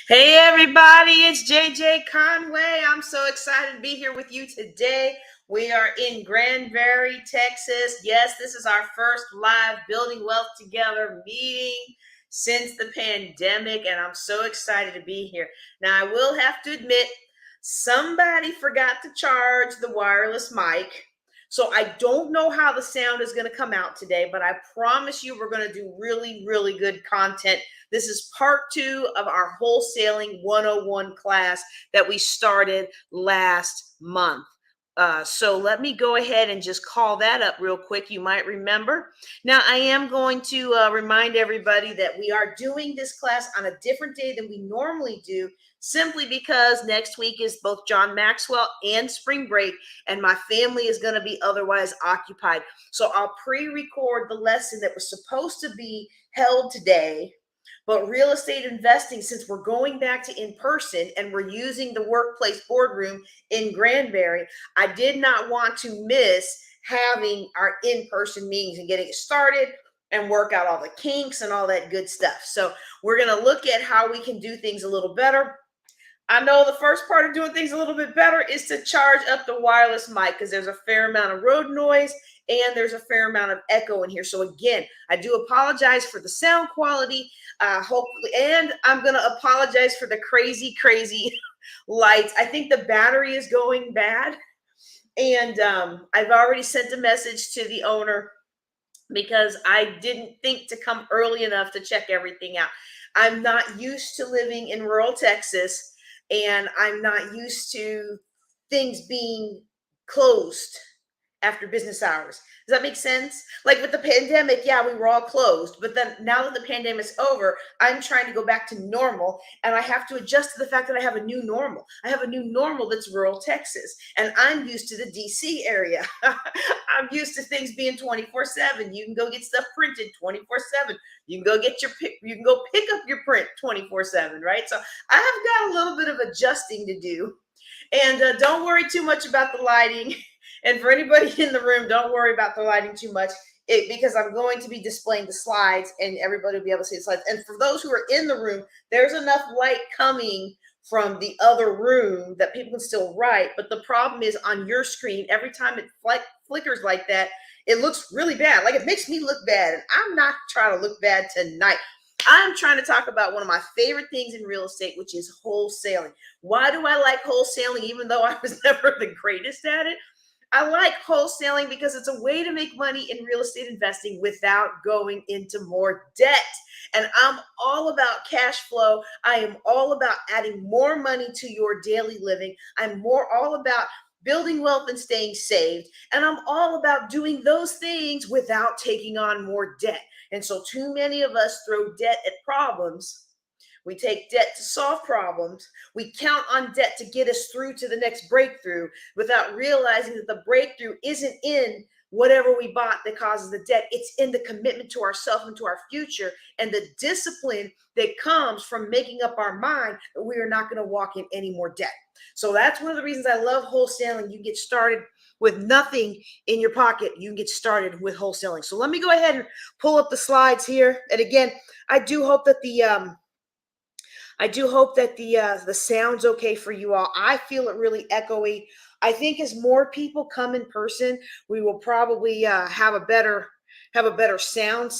Hey everybody, it's JJ Conway. I'm so excited to be here with you today. We are in Granbury, Texas. Yes, this is our first live Building Wealth Together meeting since the pandemic, and I'm so excited to be here. Now, I will have to admit, somebody forgot to charge the wireless mic. So I don't know how the sound is going to come out today, but I promise you we're going to do really, really good content. This is part 2 of our Wholesaling 101 class that we started last month. So let me go ahead and just call that up real quick. You might remember. Now, I am going to remind everybody that we are doing this class on a different day than we normally do, simply because next week is both John Maxwell and spring break, and my family is going to be otherwise occupied. So I'll pre-record the lesson that was supposed to be held today. But real estate investing, since we're going back to in-person and we're using the workplace boardroom in Granbury, I did not want to miss having our in-person meetings and getting it started and work out all the kinks and all that good stuff. So we're going to look at how we can do things a little better. I know the first part of doing things a little bit better is to charge up the wireless mic, because there's a fair amount of road noise and there's a fair amount of echo in here. So again, I do apologize for the sound quality, hopefully, and I'm going to apologize for the crazy lights. I think the battery is going bad, and I've already sent a message to the owner because I didn't think to come early enough to check everything out. I'm not used to living in rural Texas, and I'm not used to things being closed after business hours. Does that make sense? Like with the pandemic, yeah, we were all closed, but then now that the pandemic's over, I'm trying to go back to normal, and I have to adjust to the fact that I have a new normal. I have a new normal that's rural Texas, and I'm used to the DC area. I'm used to things being 24/7. You can go get stuff printed 24/7. You can go get you can go pick up your print 24/7, right? So I have got a little bit of adjusting to do. And don't worry too much about the lighting. And for anybody in the room, don't worry about the lighting too much, because I'm going to be displaying the slides and everybody will be able to see the slides. And for those who are in the room, there's enough light coming from the other room that people can still write. But the problem is on your screen, every time it flickers like that, it looks really bad. Like it makes me look bad. And I'm not trying to look bad tonight. I'm trying to talk about one of my favorite things in real estate, which is wholesaling. Why do I like wholesaling, even though I was never the greatest at it? I like wholesaling because it's a way to make money in real estate investing without going into more debt. And I'm all about cash flow. I am all about adding more money to your daily living. I'm all about building wealth and staying saved. And I'm all about doing those things without taking on more debt. And so too many of us throw debt at problems. We take debt to solve problems. We count on debt to get us through to the next breakthrough without realizing that the breakthrough isn't in whatever we bought that causes the debt. It's in the commitment to ourselves and to our future, and the discipline that comes from making up our mind that we are not going to walk in any more debt. So that's one of the reasons I love wholesaling. You get started with nothing in your pocket. You can get started with wholesaling. So let me go ahead and pull up the slides here. And again, I do hope that the sound's okay for you all. I feel it really echoey. I think as more people come in person, we will probably have a better sound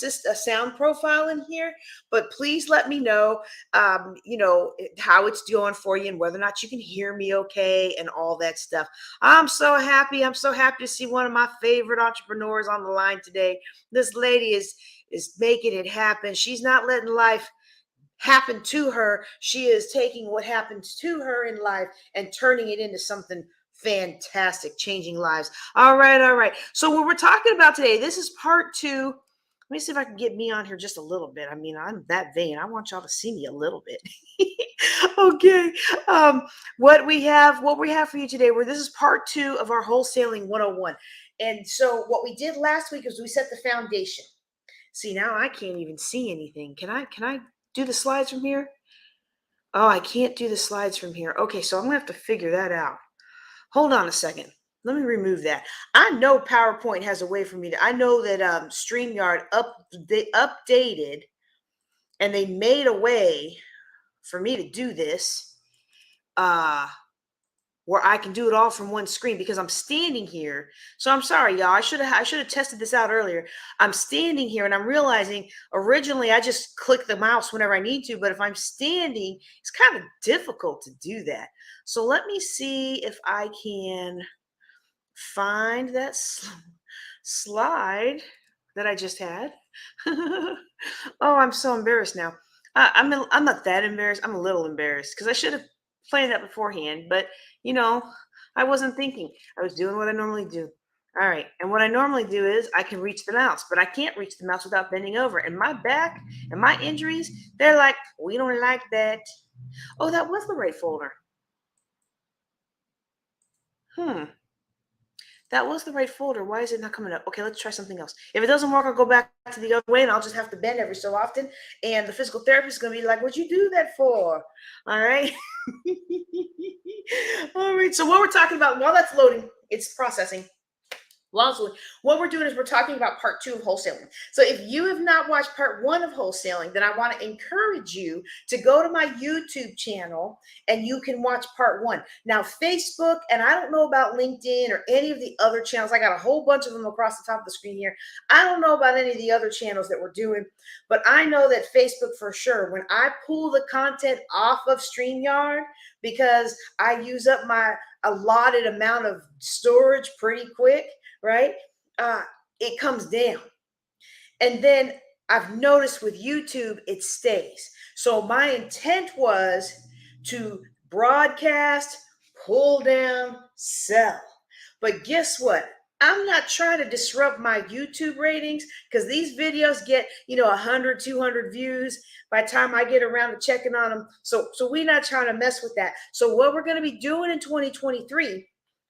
profile in here. But please let me know, how it's doing for you and whether or not you can hear me okay and all that stuff. I'm so happy. I'm so happy to see one of my favorite entrepreneurs on the line today. This lady is making it happen. She's not letting life happen to her. She is taking what happens to her in life and turning it into something fantastic, changing lives. All right. So what we're talking about today, this is part 2. Let me see if I can get me on here just a little bit. I mean, I'm that vain. I want y'all to see me a little bit. Okay. What we have for you today, this is part 2 of our Wholesaling 101. And so what we did last week is we set the foundation. See, now I can't even see anything. Can I do the slides from here? Oh, I can't do the slides from here. Okay, so I'm gonna have to figure that out. Hold on a second. Let me remove that. I know PowerPoint has a way for me to. I know that StreamYard updated, and they made a way for me to do this, where I can do it all from one screen, because I'm standing here. So I'm sorry, y'all. I should have tested this out earlier. I'm standing here and I'm realizing originally I just click the mouse whenever I need to, but if I'm standing, it's kind of difficult to do that. So let me see if I can find that slide that I just had. Oh, I'm so embarrassed now. I'm not that embarrassed. I'm a little embarrassed because I should have planned that beforehand, but you know, I wasn't thinking. I was doing what I normally do. All right, and what I normally do is I can reach the mouse, but I can't reach the mouse without bending over. And my back and my injuries, they're like, we don't like that. Oh, that was the right folder. Hmm. That was the right folder. Why is it not coming up? Okay, let's try something else. If it doesn't work, I'll go back to the other way and I'll just have to bend every so often. And the physical therapist is going to be like, what'd you do that for? All right. All right. So what we're talking about, while that's loading, it's processing. What we're doing is we're talking about part 2 of wholesaling. So if you have not watched part 1 of wholesaling, then I want to encourage you to go to my YouTube channel and you can watch part 1. Now, Facebook, and I don't know about LinkedIn or any of the other channels. I got a whole bunch of them across the top of the screen here. I don't know about any of the other channels that we're doing, but I know that Facebook for sure, when I pull the content off of StreamYard, because I use up my allotted amount of storage pretty quick, right? It comes down. And then I've noticed with YouTube, it stays. So my intent was to broadcast, pull down, sell. But guess what? I'm not trying to disrupt my YouTube ratings, because these videos get, 100, 200 views by the time I get around to checking on them. So we're not trying to mess with that. So what we're going to be doing in 2023,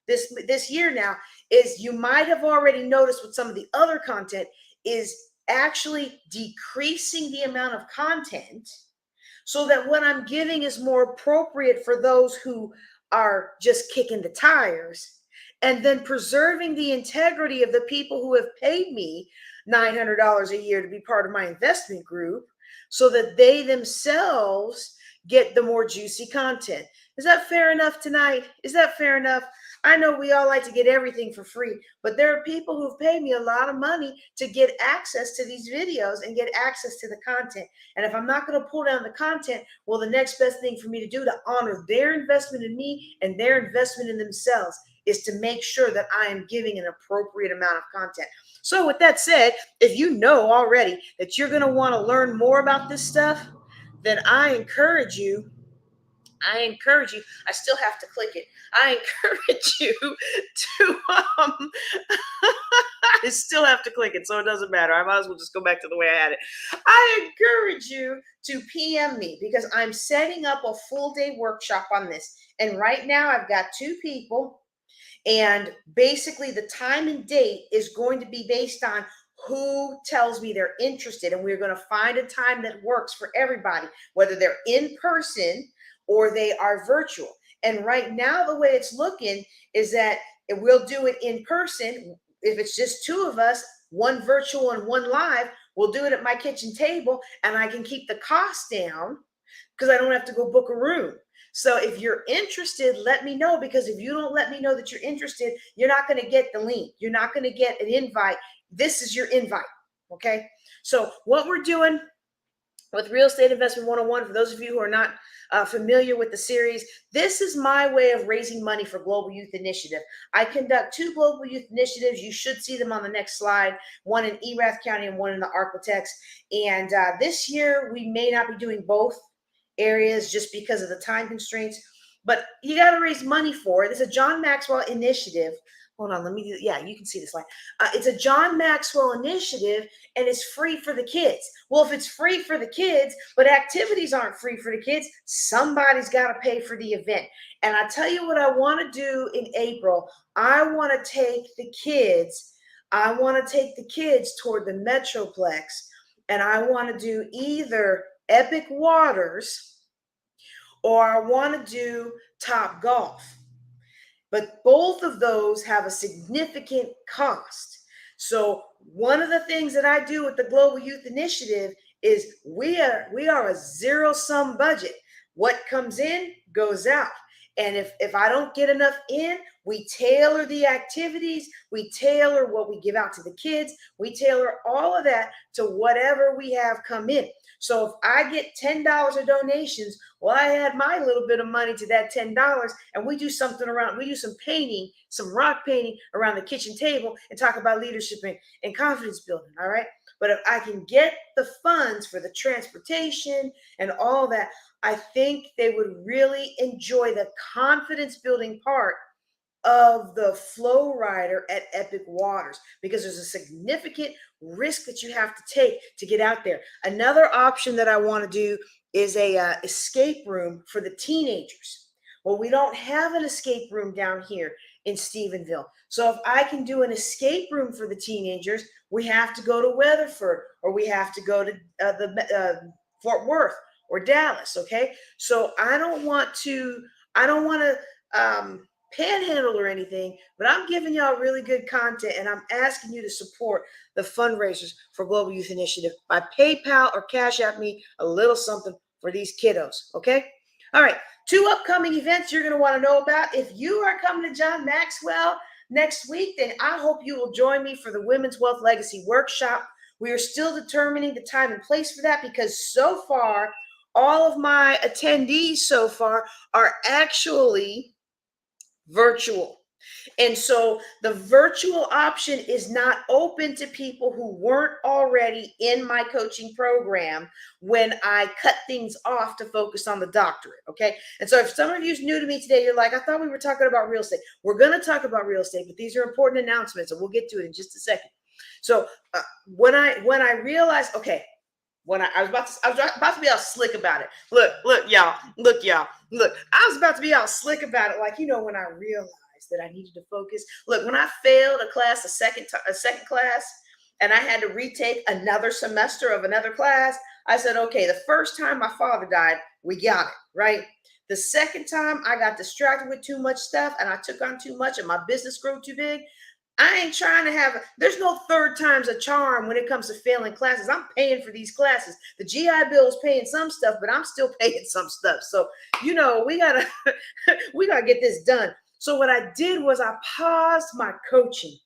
this year now, is you might have already noticed with some of the other content is actually decreasing the amount of content so that what I'm giving is more appropriate for those who are just kicking the tires, and then preserving the integrity of the people who have paid me $900 a year to be part of my investment group, so that they themselves get the more juicy content. Is that fair enough tonight? Is that fair enough? I know we all like to get everything for free, but there are people who've paid me a lot of money to get access to these videos and get access to the content. And if I'm not going to pull down the content, well, the next best thing for me to do to honor their investment in me and their investment in themselves is to make sure that I am giving an appropriate amount of content. So with that said, if you know already that you're going to want to learn more about this stuff, then I encourage you, I still have to click it. I encourage you to, I still have to click it, so it doesn't matter. I might as well just go back to the way I had it. I encourage you to PM me, because I'm setting up a full day workshop on this. And right now I've got 2 people, and basically the time and date is going to be based on who tells me they're interested. And we're going to find a time that works for everybody, whether they're in person or they are virtual. And right now, the way it's looking is that we'll do it in person. If it's just 2 of us, 1 virtual and 1 live, we'll do it at my kitchen table, and I can keep the cost down because I don't have to go book a room. So if you're interested, let me know, because if you don't let me know that you're interested, you're not going to get the link. You're not going to get an invite. This is your invite. Okay. So what we're doing with Real Estate Investment 101, for those of you who are not familiar with the series, this is my way of raising money for Global Youth Initiative. I conduct 2 Global Youth Initiatives. You should see them on the next slide, one in Erath County and one in the Arklatex. And this year, we may not be doing both areas just because of the time constraints, but you got to raise money for it. It's a John Maxwell initiative. Hold on, let me do, yeah, you can see the slide. It's a John Maxwell initiative, and it's free for the kids. Well, if it's free for the kids, but activities aren't free for the kids, somebody's got to pay for the event. And I tell you what I want to do in April. I want to take the kids toward the Metroplex, and I want to do either Epic Waters or I want to do Top Golf. But both of those have a significant cost. So one of the things that I do with the Global Youth Initiative is we are a zero-sum budget. What comes in goes out. And if I don't get enough in, we tailor the activities, we tailor what we give out to the kids, we tailor all of that to whatever we have come in. So if I get $10 of donations, well, I add my little bit of money to that $10, and we do something around, we do some painting, some rock painting around the kitchen table and talk about leadership and confidence building, all right? But if I can get the funds for the transportation and all that, I think they would really enjoy the confidence building part of the flow rider at Epic Waters, because there's a significant risk that you have to take to get out there. Another option that I want to do is a escape room for the teenagers. Well, we don't have an escape room down here in Stephenville. So if I can do an escape room for the teenagers, we have to go to Weatherford, or we have to go to the Fort Worth or Dallas. Okay. So I don't want to panhandle or anything, but I'm giving y'all really good content, and I'm asking you to support the fundraisers for Global Youth Initiative by PayPal or Cash App me a little something for these kiddos. Okay. All right. 2 upcoming events you're going to want to know about. If you are coming to John Maxwell next week, then I hope you will join me for the Women's Wealth Legacy Workshop. We are still determining the time and place for that, because so far, all of my attendees so far are actually virtual. And so the virtual option is not open to people who weren't already in my coaching program when I cut things off to focus on the doctorate. Okay. And so if some of you is new to me today, you're like, I thought we were talking about real estate. We're going to talk about real estate, but these are important announcements, and we'll get to it in just a second. So when I realized, okay, when I was about to be all slick about it. Look, y'all. I was about to be all slick about it. Like, when I realized that I needed to focus. Look, when I failed a class, a second class, and I had to retake another semester of another class, I said, okay, the first time my father died, we got it, right? The second time I got distracted with too much stuff and I took on too much and my business grew too big. I ain't trying to there's no third time's a charm when it comes to failing classes. I'm paying for these classes. The GI Bill is paying some stuff, but I'm still paying some stuff. So, we gotta get this done. So what I did was I paused my coaching.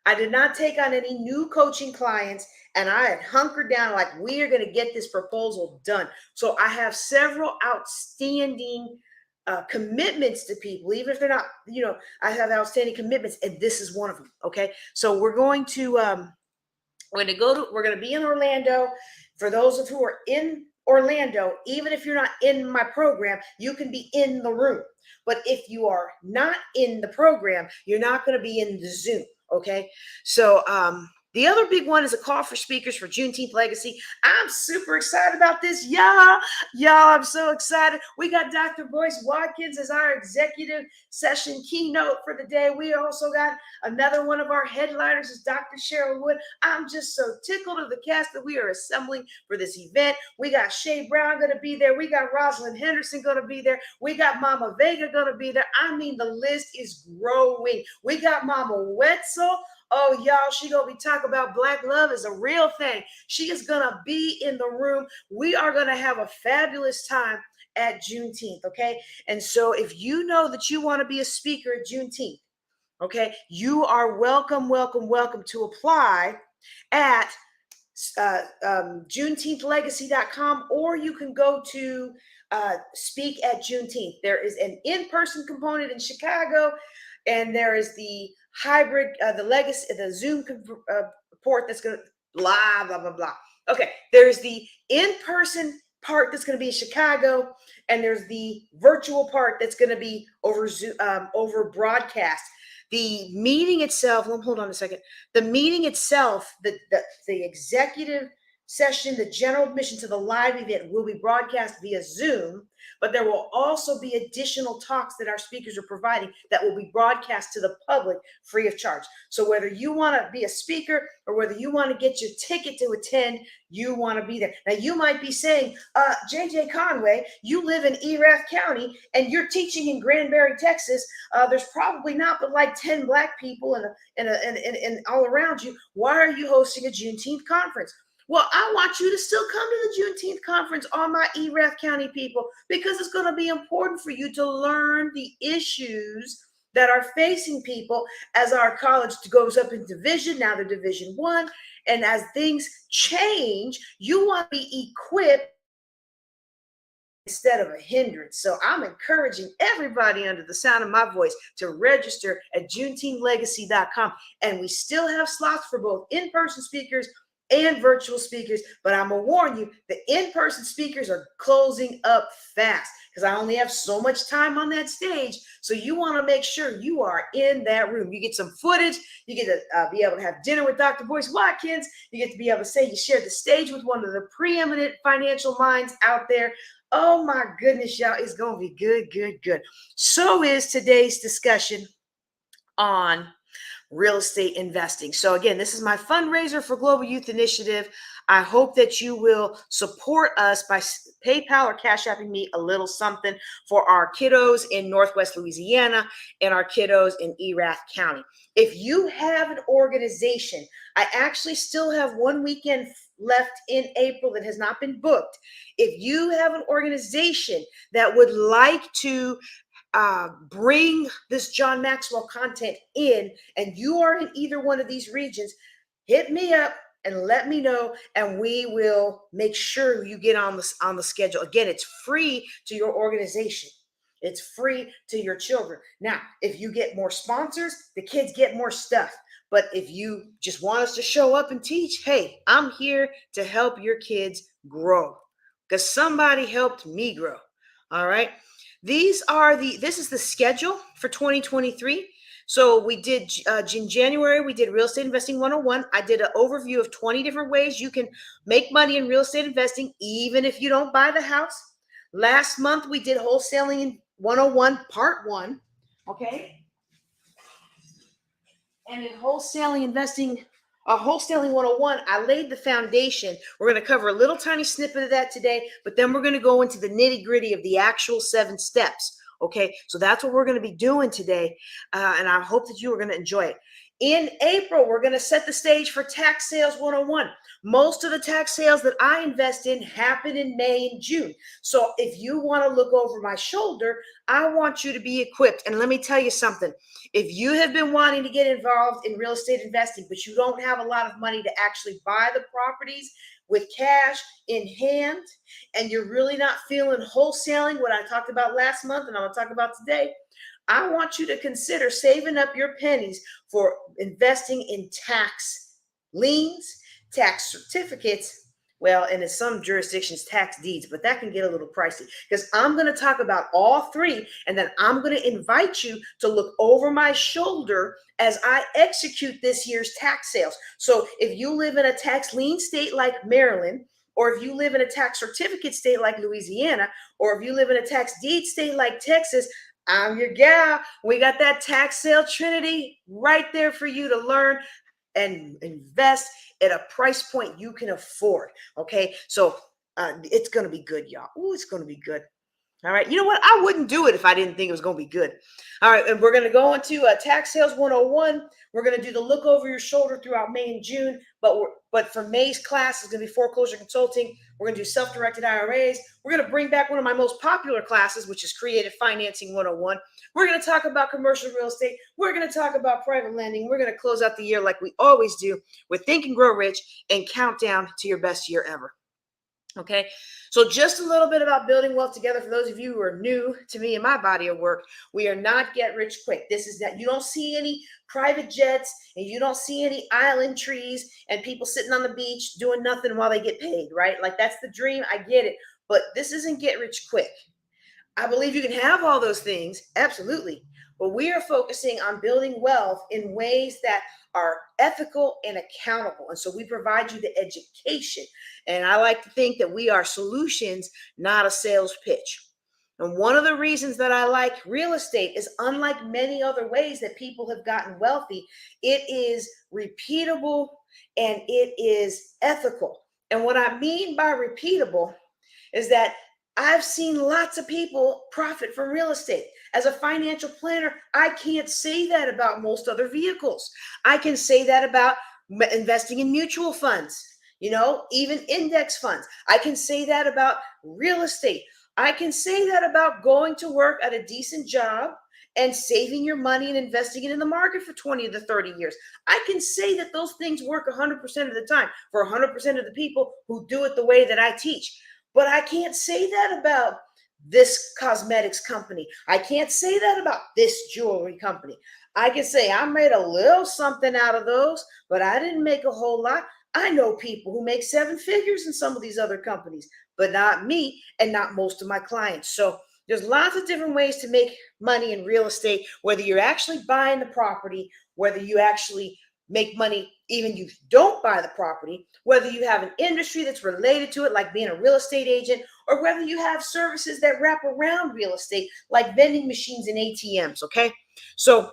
I did not take on any new coaching clients, and I had hunkered down like, we are going to get this proposal done. So I have several outstanding commitments to people, even if they're not, I have outstanding commitments, and this is one of them. Okay. So we're going to be in Orlando. For those of who are in Orlando, even if you're not in my program, you can be in the room. But if you are not in the program, you're not going to be in the Zoom. Okay. So, the other big one is a call for speakers for Juneteenth Legacy. I'm super excited about this. Y'all, I'm so excited. We got Dr. Boyce Watkins as our executive session keynote for the day. We also got another one of our headliners is Dr. Cheryl Wood. I'm just so tickled of the cast that we are assembling for this event. We got Shay Brown going to be there. We got Rosalind Henderson going to be there. We got Mama Vega going to be there. I mean, the list is growing. We got Mama Wetzel. Oh, y'all, she going to be talking about Black love is a real thing. She is going to be in the room. We are going to have a fabulous time at Juneteenth, okay? And so if you know that you want to be a speaker at Juneteenth, okay, you are welcome to apply at JuneteenthLegacy.com, or you can go to Speak at Juneteenth. There is an in-person component in Chicago, and there is the hybrid, the Zoom port that's going to blah, blah, blah, blah. Okay, there's the in-person part that's going to be in Chicago, and there's the virtual part that's going to be over Zoom, over broadcast. The meeting itself, hold on a second. The meeting itself, the executive session, the general admission to the live event will be broadcast via Zoom, but there will also be additional talks that our speakers are providing that will be broadcast to the public free of charge. So whether you want to be a speaker or whether you want to get your ticket to attend, you want to be there. Now you might be saying, JJ Conway, you live in Erath County and you're teaching in Granbury, Texas. There's probably not but like 10 Black people and all around you. Why are you hosting a Juneteenth conference? Well, I want you to still come to the Juneteenth conference, all my Erath County people, because it's going to be important for you to learn the issues that are facing people as our college goes up in division. Now they're Division 1. And as things change, you want to be equipped instead of a hindrance. So I'm encouraging everybody under the sound of my voice to register at JuneteenthLegacy.com. And we still have slots for both in-person speakers and virtual speakers. But I'm going to warn you, the in-person speakers are closing up fast because I only have so much time on that stage. So you want to make sure you are in that room. You get some footage. You get to be able to have dinner with Dr. Boyce Watkins. You get to be able to say you shared the stage with one of the preeminent financial minds out there. Oh my goodness, y'all, it's going to be good, good, good. So is today's discussion on real estate investing. So again, this is my fundraiser for Global Youth Initiative. I hope that you will support us by PayPal or Cash Apping me a little something for our kiddos in Northwest Louisiana and our kiddos in Erath County. If you have an organization, I actually still have one weekend left in April that has not been booked. If you have an organization that would like to bring this John Maxwell content in, and you are in either one of these regions, hit me up and let me know, and we will make sure you get on the schedule. Again, it's free to your organization. It's free to your children. Now, if you get more sponsors, the kids get more stuff. But if you just want us to show up and teach, hey, I'm here to help your kids grow because somebody helped me grow. All right. This is the schedule for 2023. So we did in January, we did Real Estate Investing 101. I did an overview of 20 different ways you can make money in real estate investing, even if you don't buy the house. Last month, we did Wholesaling 101, Part 1. Okay. And in Wholesaling 101, I laid the foundation. We're going to cover a little tiny snippet of that today, but then we're going to go into the nitty gritty of the actual 7 steps. Okay, so that's what we're going to be doing today, and I hope that you are going to enjoy it. In April, we're going to set the stage for Tax Sales 101. Most of the tax sales that I invest in happen in May and June. So if you want to look over my shoulder, I want you to be equipped. And let me tell you something. If you have been wanting to get involved in real estate investing, but you don't have a lot of money to actually buy the properties with cash in hand, and you're really not feeling wholesaling, what I talked about last month and I'm going to talk about today, I want you to consider saving up your pennies for investing in tax liens, tax certificates, well, and in some jurisdictions, tax deeds, but that can get a little pricey because I'm going to talk about all 3, and then I'm going to invite you to look over my shoulder as I execute this year's tax sales. So if you live in a tax lien state like Maryland, or if you live in a tax certificate state like Louisiana, or if you live in a tax deed state like Texas, I'm your gal. We got that tax sale trinity right there for you to learn and invest at a price point you can afford. Okay, so it's going to be good, y'all. Ooh, it's going to be good. All right, you know what? I wouldn't do it if I didn't think it was going to be good. All right, and we're going to go into Tax Sales 101. We're going to do the look over your shoulder throughout May and June, but for May's class, it's going to be Foreclosure Consulting. We're going to do self-directed IRAs. We're going to bring back one of my most popular classes, which is Creative Financing 101. We're going to talk about commercial real estate. We're going to talk about private lending. We're going to close out the year like we always do with Think and Grow Rich and count down to your best year ever. Okay, so just a little bit about building wealth together. For those of you who are new to me and my body of work, we are not get rich quick. This is that you don't see any private jets and you don't see any island trees and people sitting on the beach doing nothing while they get paid, right? Like that's the dream. I get it, but this isn't get rich quick. I believe you can have all those things, absolutely, but we are focusing on building wealth in ways that are ethical and accountable. And so we provide you the education. And I like to think that we are solutions, not a sales pitch. And one of the reasons that I like real estate is, unlike many other ways that people have gotten wealthy, it is repeatable and it is ethical. And what I mean by repeatable is that I've seen lots of people profit from real estate. As a financial planner, I can't say that about most other vehicles. I can say that about investing in mutual funds. even index funds. I can say that about real estate. I can say that about going to work at a decent job and saving your money and investing it in the market for 20 to 30 years. I can say that those things work 100% of the time for 100% of the people who do it the way that I teach. But I can't say that about this cosmetics company. I can't say that about this jewelry company. I can say I made a little something out of those, but I didn't make a whole lot. I know people who make 7 figures in some of these other companies, but not me and not most of my clients. So there's lots of different ways to make money in real estate, whether you're actually buying the property, whether you actually make money even you don't buy the property, whether you have an industry that's related to it, like being a real estate agent, or whether you have services that wrap around real estate, like vending machines and ATMs, okay? So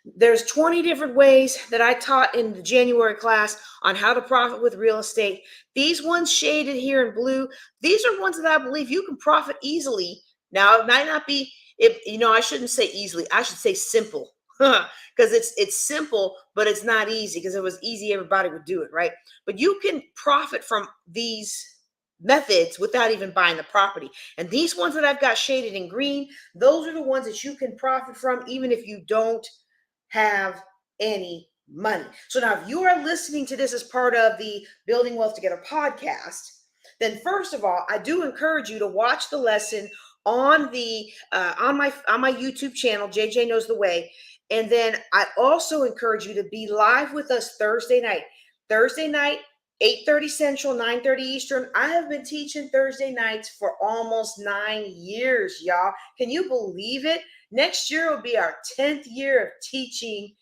there's 20 different ways that I taught in the January class on how to profit with real estate. These ones shaded here in blue, these are ones that I believe you can profit easily. Now, it might not be, I shouldn't say easily, I should say simple. Because it's simple, but it's not easy. Because if it was easy, everybody would do it, right? But you can profit from these methods without even buying the property. And these ones that I've got shaded in green, those are the ones that you can profit from even if you don't have any money. So now if you are listening to this as part of the Building Wealth Together podcast, then first of all, I do encourage you to watch the lesson on the on my YouTube channel, JJ Knows the Way. And then I also encourage you to be live with us Thursday night. Thursday night, 8:30 Central, 9:30 Eastern. I have been teaching Thursday nights for almost 9 years, y'all. Can you believe it? Next year will be our 10th year of teaching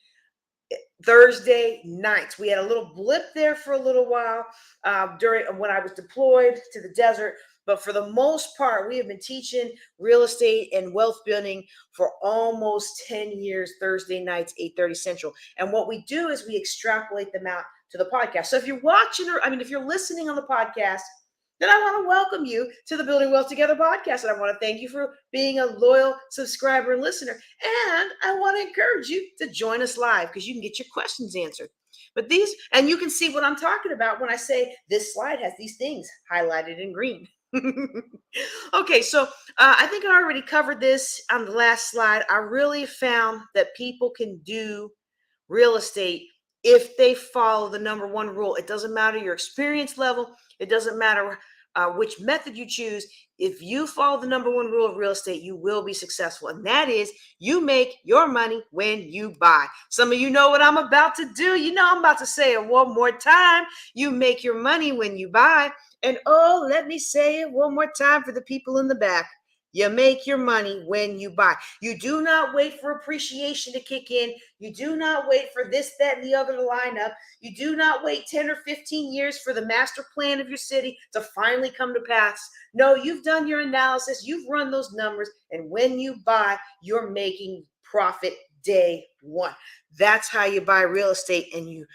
Thursday nights. We had a little blip there for a little while during when I was deployed to the desert. But for the most part, we have been teaching real estate and wealth building for almost 10 years, Thursday nights, 8:30 Central. And what we do is we extrapolate them out to the podcast. So if you're watching, if you're listening on the podcast, then I want to welcome you to the Building Wealth Together podcast. And I want to thank you for being a loyal subscriber and listener. And I want to encourage you to join us live because you can get your questions answered. But and you can see what I'm talking about when I say this slide has these things highlighted in green. Okay, so I think I already covered this on the last slide. I really found that people can do real estate if they follow the number one rule. It doesn't matter your experience level. It doesn't matter which method you choose. If you follow the number one rule of real estate, you will be successful. And that is you make your money when you buy. Some of you know what I'm about to do. I'm about to say it one more time. You make your money when you buy. And let me say it one more time for the people in the back. You make your money when you buy. You do not wait for appreciation to kick in. You do not wait for this, that, and the other to line up. You do not wait 10 or 15 years for the master plan of your city to finally come to pass. No, you've done your analysis. You've run those numbers. And when you buy, you're making profit day one. That's how you buy real estate and you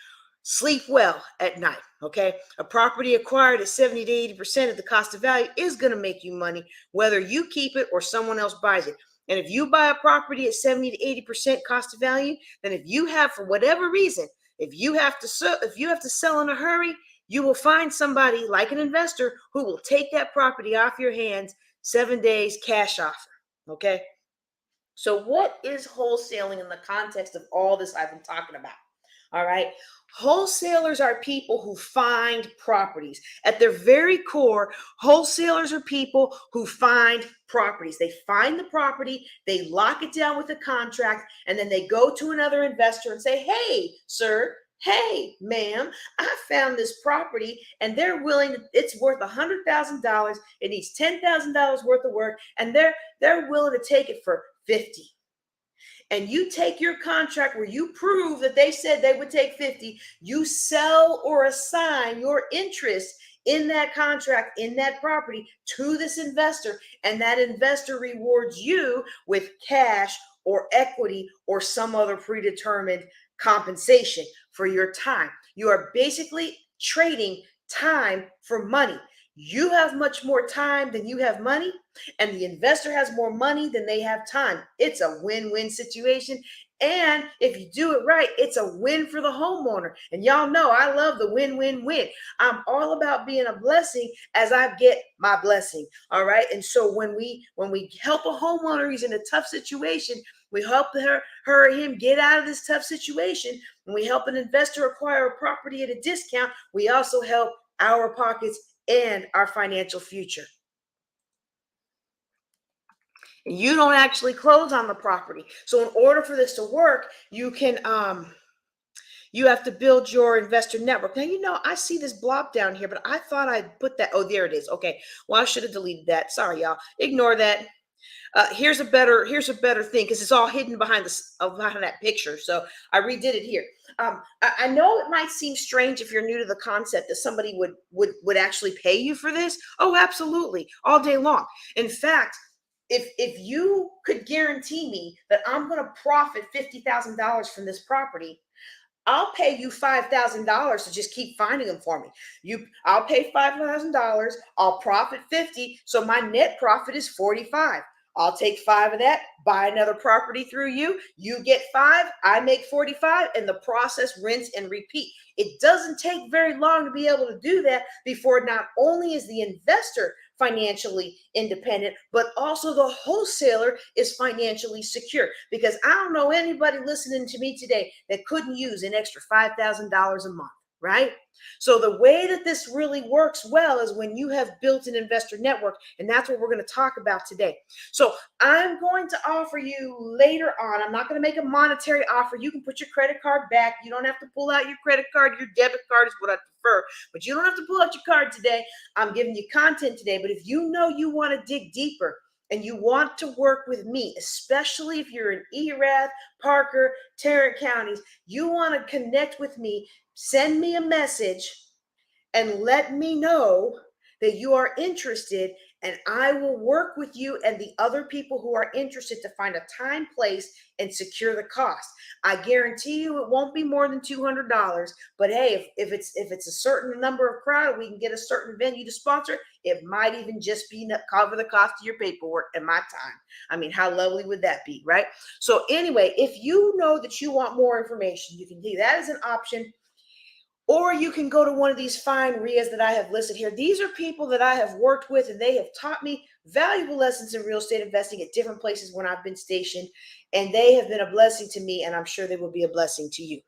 sleep well at night, okay? A property acquired at 70 to 80% of the cost of value is going to make you money, whether you keep it or someone else buys it. And if you buy a property at 70 to 80% cost of value, then if you have, for whatever reason, if you have to sell in a hurry, you will find somebody like an investor who will take that property off your hands, 7 days cash offer, okay? So what is wholesaling in the context of all this I've been talking about? All right. Wholesalers are people who find properties. At their very core, wholesalers are people who find properties. They find the property, they lock it down with a contract, and then they go to another investor and say, hey, sir, hey, ma'am, I found this property and they're willing, it's worth $100,000. It needs $10,000 worth of work, and they're willing to take it for 50. And you take your contract where you prove that they said they would take 50, you sell or assign your interest in that contract, in that property to this investor, and that investor rewards you with cash or equity or some other predetermined compensation for your time. You are basically trading time for money. You have much more time than you have money, and the investor has more money than they have time. It's a win-win situation. And if you do it right, it's a win for the homeowner. And y'all know I love the win-win-win. I'm all about being a blessing as I get my blessing. All right. And so when we help a homeowner who's in a tough situation, we help her or him get out of this tough situation. When we help an investor acquire a property at a discount, we also help our pockets and our financial future. You don't actually close on the property. So in order for this to work, you have to build your investor network. Now, I see this blob down here, but I thought I put that. Oh, there it is. Okay. Well, I should have deleted that. Sorry, y'all. Ignore that. Here's a better thing, because it's all hidden behind that picture. So I redid it here. I know it might seem strange if you're new to the concept that somebody would actually pay you for this. Oh, absolutely, all day long. In fact, if you could guarantee me that I'm going to profit $50,000 from this property, I'll pay you $5,000 to just keep finding them for me. I'll pay $5,000. I'll profit 50, so my net profit is 45. I'll take 5 of that, buy another property through you. You get 5, I make 45, and the process rinse and repeat. It doesn't take very long to be able to do that before not only is the investor financially independent, but also the wholesaler is financially secure. Because I don't know anybody listening to me today that couldn't use an extra $5,000 a month, right? So the way that this really works well is when you have built an investor network, and that's what we're going to talk about today. So I'm going to offer you later on, I'm not going to make a monetary offer. You can put your credit card back. You don't have to pull out your credit card. Your debit card is what I prefer, but you don't have to pull out your card today. I'm giving you content today, but if you know you want to dig deeper and you want to work with me, especially if you're in Erath, Parker, Tarrant counties, you want to connect with me, send me a message and let me know that you are interested, and I will work with you and the other people who are interested to find a time, place, and secure the cost. I guarantee you it won't be more than $200. But hey, if it's a certain number of crowd, we can get a certain venue to sponsor. It might even just be cover the cost of your paperwork and my time. I mean, how lovely would that be, right? So anyway, if you know that you want more information, you can do that as an option. Or you can go to one of these fine RIAs that I have listed here. These are people that I have worked with, and they have taught me valuable lessons in real estate investing at different places when I've been stationed. And they have been a blessing to me, and I'm sure they will be a blessing to you.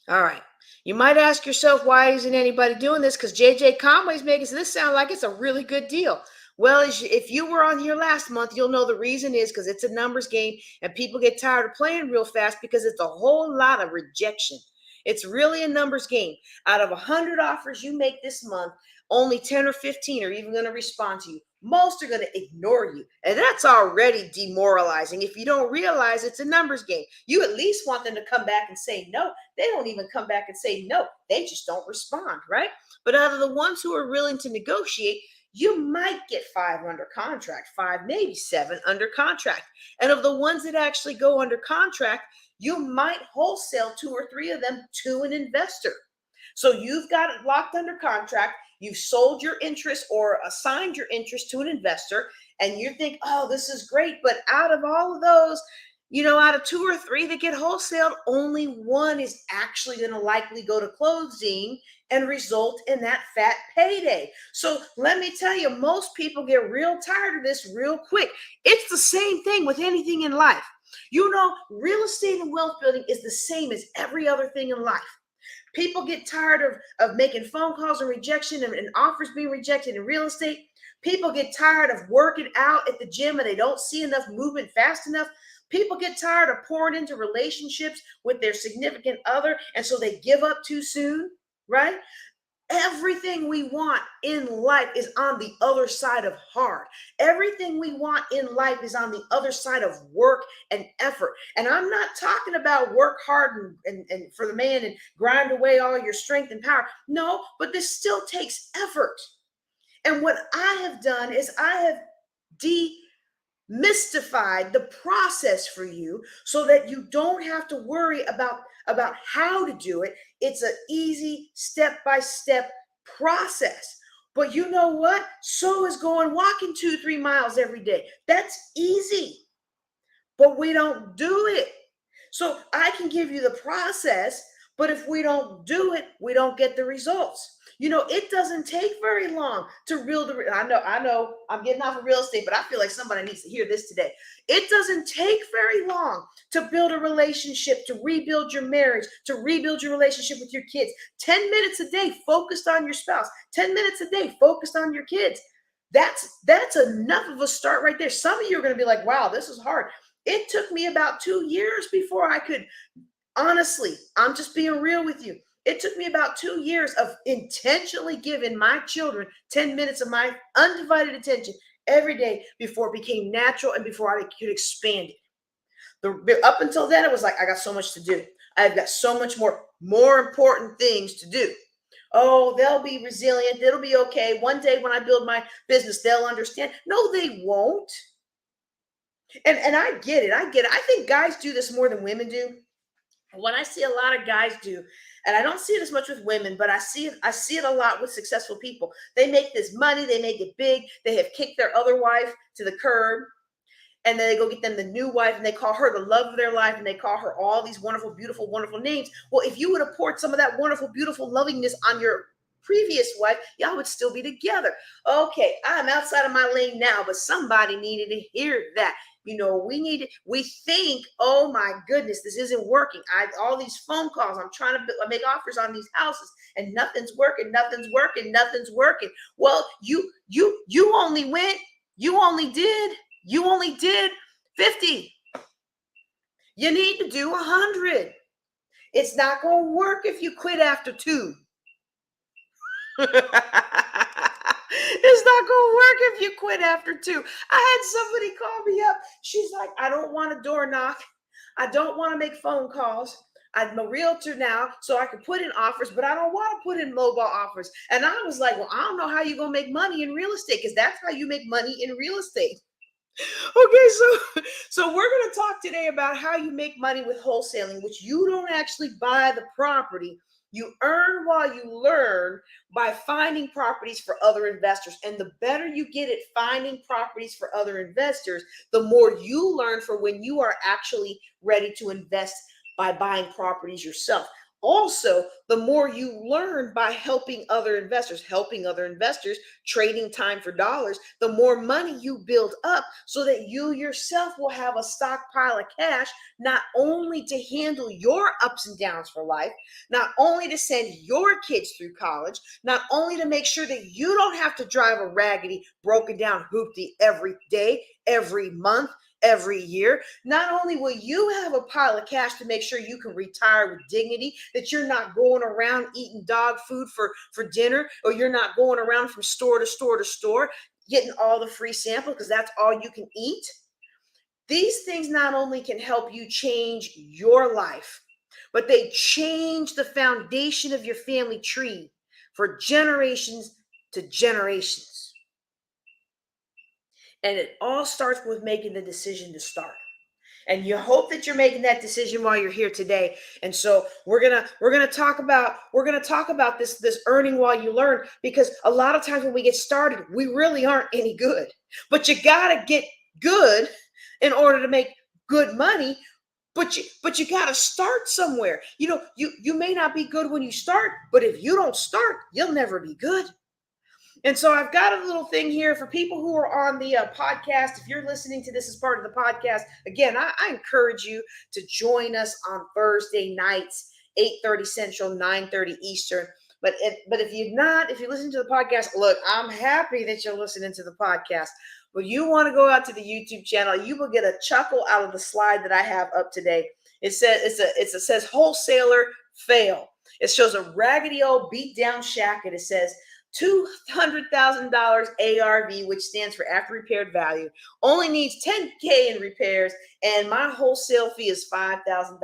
All right. You might ask yourself, why isn't anybody doing this? Because JJ Conway's making this sound like it's a really good deal. Well, if you were on here last month, you'll know the reason is because it's a numbers game and people get tired of playing real fast because it's a whole lot of rejection. It's really a numbers game. Out of 100 offers you make this month, only 10 or 15 are even going to respond to you. Most are going to ignore you. And that's already demoralizing. If you don't realize it's a numbers game, you at least want them to come back and say no. They don't even come back and say no. They just don't respond, right? But out of the ones who are willing to negotiate, you might get 5 under contract, 5, maybe 7 under contract. And of the ones that actually go under contract, you might wholesale 2 or 3 of them to an investor. So you've got it locked under contract. You've sold your interest or assigned your interest to an investor, and you think, oh, this is great. But out of all of those, out of 2 or 3 that get wholesaled, only 1 is actually going to likely go to closing and result in that fat payday. So let me tell you, most people get real tired of this real quick. It's the same thing with anything in life. Real estate and wealth building is the same as every other thing in life. People get tired of making phone calls and rejection and offers being rejected in real estate. People get tired of working out at the gym and they don't see enough movement fast enough. People get tired of pouring into relationships with their significant other, and so they give up too soon, right? Everything we want in life is on the other side of hard. Everything we want in life is on the other side of work and effort. And I'm not talking about work hard and for the man and grind away all your strength and power. No, but this still takes effort. And what I have done is I have demystified the process for you so that you don't have to worry about how to do it. It's an easy step-by-step process. But you know what? So is going walking 2-3 miles every day. That's easy. but we don't do it. So I can give you the process, but if we don't do it, we don't get the results. It doesn't take very long to build I know, I'm getting off of real estate, but I feel like somebody needs to hear this today. It doesn't take very long to build a relationship, to rebuild your marriage, to rebuild your relationship with your kids. 10 minutes a day focused on your spouse, 10 minutes a day focused on your kids. That's enough of a start right there. Some of you are going to be like, wow, this is hard. It took me about 2 years before I could, honestly, I'm just being real with you. It took me about 2 years of intentionally giving my children 10 minutes of my undivided attention every day before it became natural and before I could expand it. Up until then, it was like, I got so much to do. I've got so much more important things to do. Oh, they'll be resilient. It'll be okay. One day when I build my business, they'll understand. No, they won't. And I get it. I think guys do this more than women do. What I see a lot of guys do, and I don't see it as much with women, but I see it a lot with successful people. They make this money, they make it big, they have kicked their other wife to the curb, and then they go get them the new wife, and they call her the love of their life, and they call her all these wonderful, beautiful, wonderful names. Well, if you would have poured some of that wonderful, beautiful lovingness on your previous wife, y'all would still be together. Okay, I'm outside of my lane now, but somebody needed to hear that. We think, oh my goodness, this isn't working. All these phone calls, I'm trying to make offers on these houses, and nothing's working. Well, you only did 50. You need to do 100. It's not going to work if you quit after 2. It's not going to work if you quit after 2. I had somebody call me up. She's like, I don't want a door knock. I don't want to make phone calls. I'm a realtor now, so I can put in offers, but I don't want to put in mobile offers. And I was like, well, I don't know how you're going to make money in real estate, because that's how you make money in real estate. Okay, so we're going to talk today about how you make money with wholesaling, which you don't actually buy the property. You earn while you learn by finding properties for other investors. And the better you get at finding properties for other investors, the more you learn for when you are actually ready to invest by buying properties yourself. Also, the more you learn by helping other investors, trading time for dollars, the more money you build up so that you yourself will have a stockpile of cash, not only to handle your ups and downs for life, not only to send your kids through college, not only to make sure that you don't have to drive a raggedy, broken down hoopty every day, every month, every year. Not only will you have a pile of cash to make sure you can retire with dignity, that you're not going around eating dog food for dinner, or you're not going around from store to store to store getting all the free sample because that's all you can eat. These things not only can help you change your life, but they change the foundation of your family tree for generations to generations. And it all starts with making the decision to start. And you hope that you're making that decision while you're here today. And so we're gonna talk about this earning while you learn, because a lot of times when we get started, we really aren't any good. But you gotta get good in order to make good money. But you gotta start somewhere. You may not be good when you start, but if you don't start, you'll never be good. And so I've got a little thing here for people who are on the podcast. If you're listening to this as part of the podcast, again, I encourage you to join us on Thursday nights, 8:30 Central, 9:30 Eastern. But if you're listening to the podcast, look, I'm happy that you're listening to the podcast. But you want to go out to the YouTube channel, you will get a chuckle out of the slide that I have up today. It says wholesaler fail. It shows a raggedy old beat down shack, and it says $200,000 ARV, which stands for after repaired value, only needs $10K in repairs, and my wholesale fee is $5,000.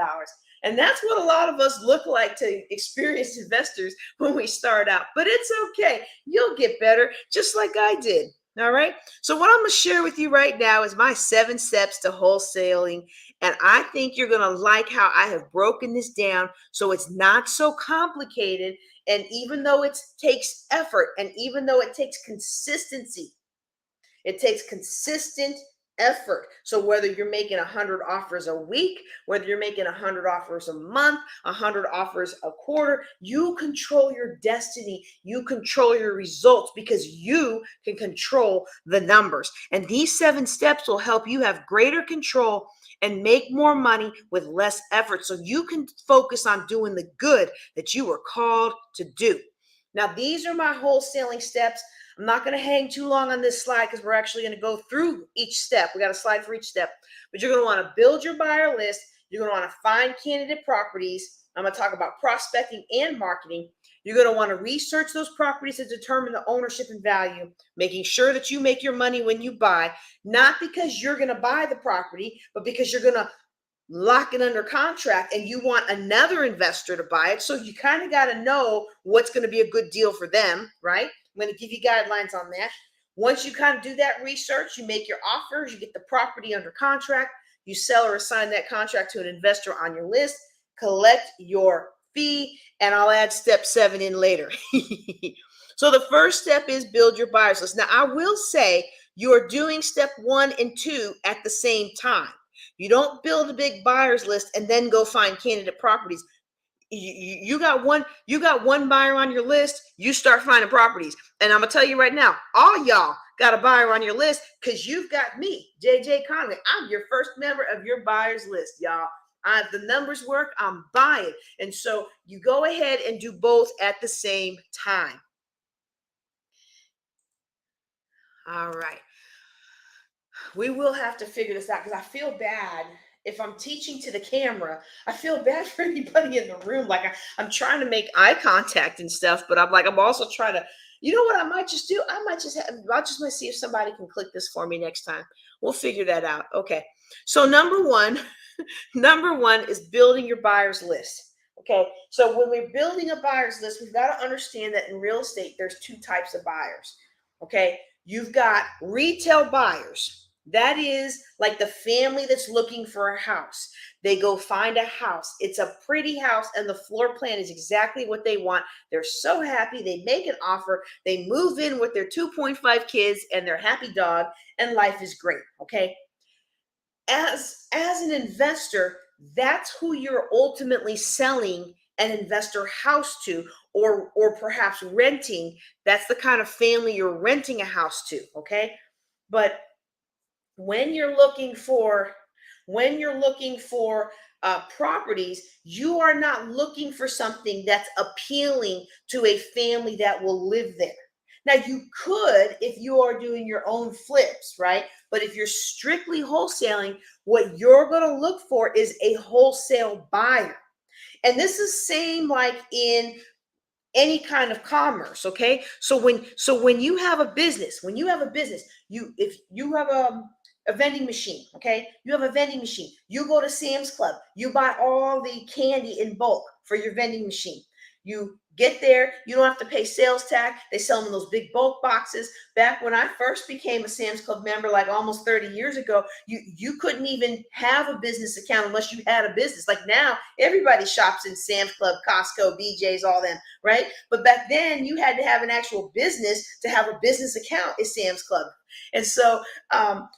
And that's what a lot of us look like to experienced investors when we start out. But it's okay. You'll get better, just like I did. All right. So what I'm going to share with you right now is my 7 steps to wholesaling. And I think you're going to like how I have broken this down so it's not so complicated. And even though it takes effort, and even though it takes consistency, it takes consistent effort. So whether you're making 100 offers a week, whether you're making 100 offers a month, 100 offers a quarter, you control your destiny. You control your results because you can control the numbers. And these 7 steps will help you have greater control and make more money with less effort, so you can focus on doing the good that you were called to do. Now, these are my wholesaling steps. I'm not going to hang too long on this slide because we're actually going to go through each step. We got a slide for each step, but you're going to want to build your buyer list. You're going to want to find candidate properties. I'm going to talk about prospecting and marketing. You're going to want to research those properties to determine the ownership and value, making sure that you make your money when you buy, not because you're going to buy the property, but because you're going to lock it under contract and you want another investor to buy it. So you kind of got to know what's going to be a good deal for them, right? I'm going to give you guidelines on that. Once you kind of do that research, you make your offers, you get the property under contract, you sell or assign that contract to an investor on your list, collect your fee, and I'll add step 7 in later. So the first step is build your buyers list. Now, I will say you are doing step 1 and 2 at the same time. You don't build a big buyers list and then go find candidate properties. You got one buyer on your list, you start finding properties. And I'm gonna tell you right now, all y'all got a buyer on your list because you've got me, JJ Conway. I'm your first member of your buyers list, y'all. The numbers work, I'm buying. And so you go ahead and do both at the same time. All right. We will have to figure this out because I feel bad if I'm teaching to the camera. I feel bad for anybody in the room. Like I'm trying to make eye contact and stuff, but I'm also trying to, you know what I might just do? I'll just see if somebody can click this for me next time. We'll figure that out. Okay. So number one is building your buyer's list. Okay. So when we're building a buyer's list, we've got to understand that in real estate, there's 2 types of buyers. Okay. You've got retail buyers. That is like the family that's looking for a house. They go find a house. It's a pretty house and the floor plan is exactly what they want. They're so happy. They make an offer. They move in with their 2.5 kids and their happy dog, and life is great. Okay. As an investor, that's who you're ultimately selling an investor house to, or perhaps renting. That's the kind of family you're renting a house to. Okay. But when you're looking for properties, you are not looking for something that's appealing to a family that will live there. Now, you could if you are doing your own flips, right? But if you're strictly wholesaling, what you're going to look for is a wholesale buyer. And this is same like in any kind of commerce. Okay. So when you have a business, if you have a vending machine, okay, you have a vending machine, you go to Sam's Club, you buy all the candy in bulk for your vending machine. You get there, you don't have to pay sales tax. They sell them in those big bulk boxes. Back when I first became a Sam's Club member, like almost 30 years ago, you couldn't even have a business account unless you had a business. Like now, everybody shops in Sam's Club, Costco, BJ's, all them, right? But back then, you had to have an actual business to have a business account at Sam's Club. And so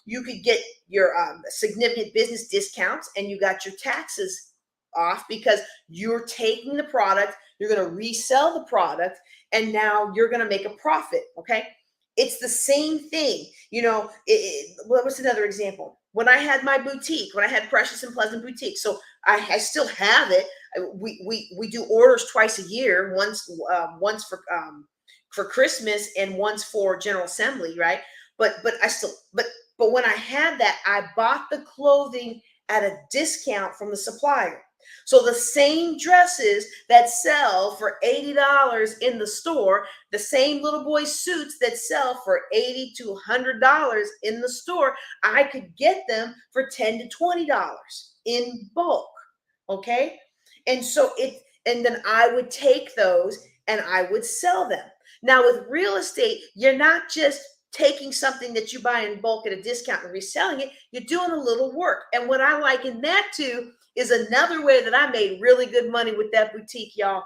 you could get your significant business discounts and you got your taxes off because you're taking the product, you're going to resell the product, and now you're going to make a profit. Okay. It's the same thing. You know, what was another example? When I had my boutique, when I had Precious and Pleasant Boutique. So I still have it. We do orders twice a year, once for Christmas and once for General Assembly. Right. But when I had that, I bought the clothing at a discount from the supplier. So the same dresses that sell for $80 in the store, the same little boy suits that sell for $80 to $100 in the store, I could get them for $10 to $20 in bulk. Okay. And then I would take those and I would sell them. Now with real estate, you're not just taking something that you buy in bulk at a discount and reselling it, you're doing a little work. And what I like in that too is another way that I made really good money with that boutique, y'all.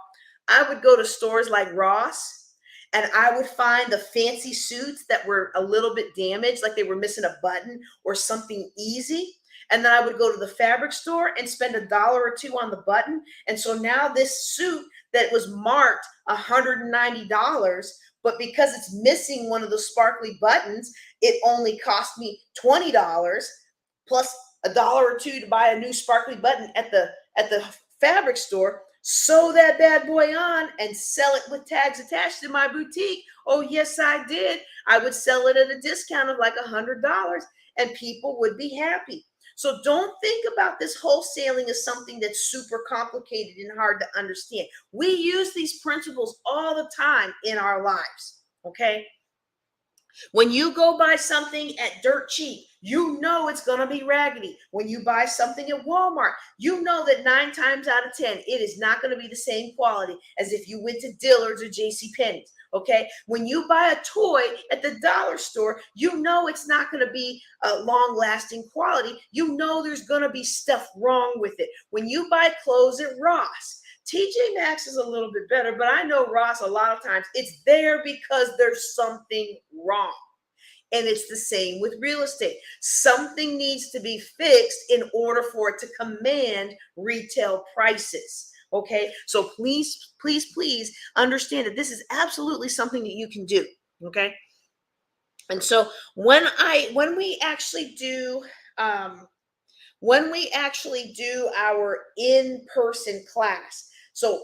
I would go to stores like Ross and I would find the fancy suits that were a little bit damaged, like they were missing a button or something easy. And then I would go to the fabric store and spend $1 or $2 on the button. And so now this suit that was marked $190, but because it's missing one of the sparkly buttons, it only cost me $20 plus $1 or $2 to buy a new sparkly button at the fabric store. Sew that bad boy on and sell it with tags attached to my boutique. Oh, yes, I did. I would sell it at a discount of like $100 and people would be happy. So don't think about this wholesaling as something that's super complicated and hard to understand. We use these principles all the time in our lives, okay? When you go buy something at dirt cheap, you know it's going to be raggedy. When you buy something at Walmart, you know that 9 times out of 10, it is not going to be the same quality as if you went to Dillard's or JCPenney's. Okay. When you buy a toy at the dollar store, you know it's not going to be a long lasting quality. You know there's going to be stuff wrong with it. When you buy clothes at Ross, TJ Maxx is a little bit better, but I know Ross, a lot of times it's there because there's something wrong. And it's the same with real estate. Something needs to be fixed in order for it to command retail prices. Okay, so please understand that this is absolutely something that you can do. Okay, and so when we actually do our in-person class, so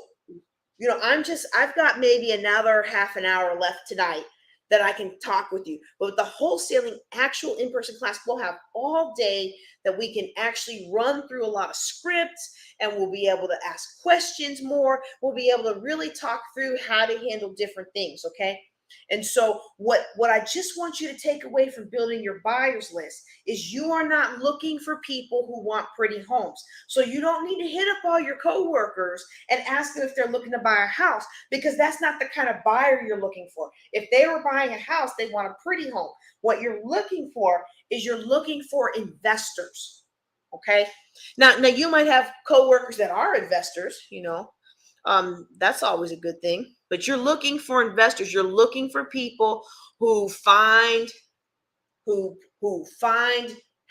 I've got maybe another half an hour left tonight that I can talk with you. But with the wholesaling actual in-person class, we'll have all day that we can actually run through a lot of scripts, and we'll be able to ask questions more. We'll be able to really talk through how to handle different things, okay? And so what I just want you to take away from building your buyers list is you are not looking for people who want pretty homes. So you don't need to hit up all your coworkers and ask them if they're looking to buy a house, because that's not the kind of buyer you're looking for. If they were buying a house, they want a pretty home. What you're looking for is you're looking for investors. Okay. Now you might have coworkers that are investors, that's always a good thing. But you're looking for investors. You're looking for people who find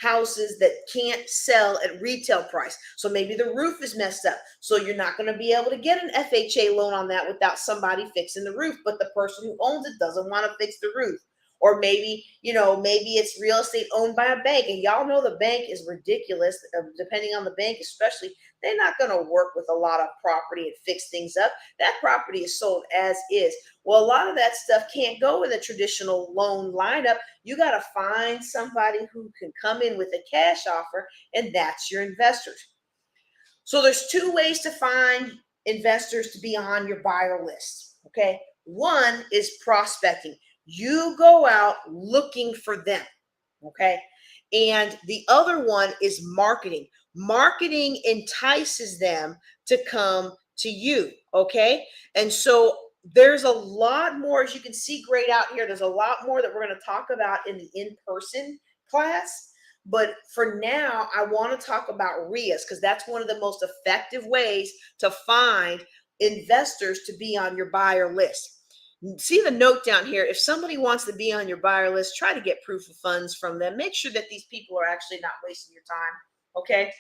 houses that can't sell at retail price. So maybe the roof is messed up. So you're not going to be able to get an FHA loan on that without somebody fixing the roof. But the person who owns it doesn't want to fix the roof. Or maybe it's real estate owned by a bank. And y'all know the bank is ridiculous, depending on the bank, especially. They're not going to work with a lot of property and fix things up. That property is sold as is. Well, a lot of that stuff can't go in the traditional loan lineup. You got to find somebody who can come in with a cash offer, and that's your investors. So there's 2 ways to find investors to be on your buyer list. Okay. One is prospecting. You go out looking for them, okay? And the other one is marketing. Marketing entices them to come to you, okay? And so there's a lot more, as you can see grayed out here, there's a lot more that we're going to talk about in the in-person class. But for now, I want to talk about RIAs, because that's one of the most effective ways to find investors to be on your buyer list. See the note down here. If somebody wants to be on your buyer list, try to get proof of funds from them. Make sure that these people are actually not wasting your time. Okay.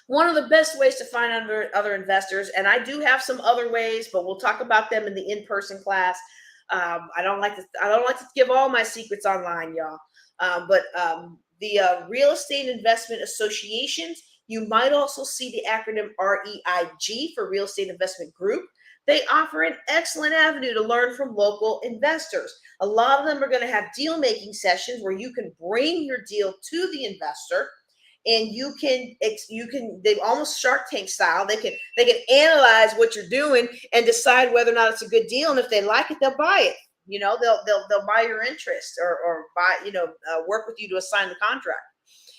One of the best ways to find other investors, and I do have some other ways, but we'll talk about them in the in-person class. I don't like to give all my secrets online, y'all. But the Real Estate Investment Associations, you might also see the acronym REIG for Real Estate Investment Group. They offer an excellent avenue to learn from local investors. A lot of them are going to have deal-making sessions where you can bring your deal to the investor, and they almost Shark Tank style. They can analyze what you're doing and decide whether or not it's a good deal. And if they like it, they'll buy it. They'll buy your interest or buy, work with you to assign the contract.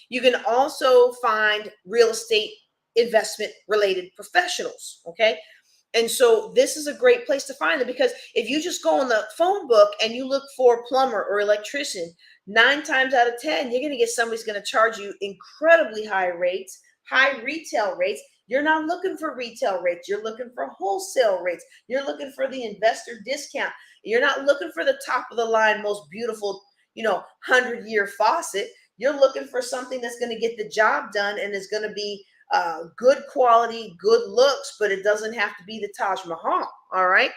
You can also find real estate investment related professionals. Okay. And so this is a great place to find them, because if you just go on the phone book and you look for a plumber or electrician, 9 times out of 10, you're going to get somebody's going to charge you incredibly high rates, high retail rates. You're not looking for retail rates. You're looking for wholesale rates. You're looking for the investor discount. You're not looking for the top of the line, most beautiful, 100-year faucet. You're looking for something that's going to get the job done and is going to be good quality, good looks, but it doesn't have to be the Taj Mahal. All right.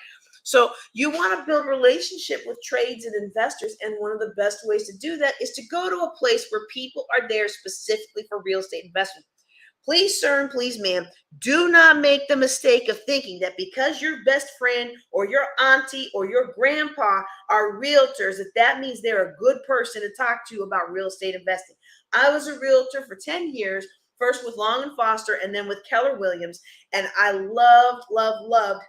So you want to build relationship with trades and investors. And one of the best ways to do that is to go to a place where people are there specifically for real estate investment. Please, sir, and please, ma'am, do not make the mistake of thinking that because your best friend or your auntie or your grandpa are realtors, that means they're a good person to talk to about real estate investing. I was a realtor for 10 years, first with Long and Foster and then with Keller Williams. And I loved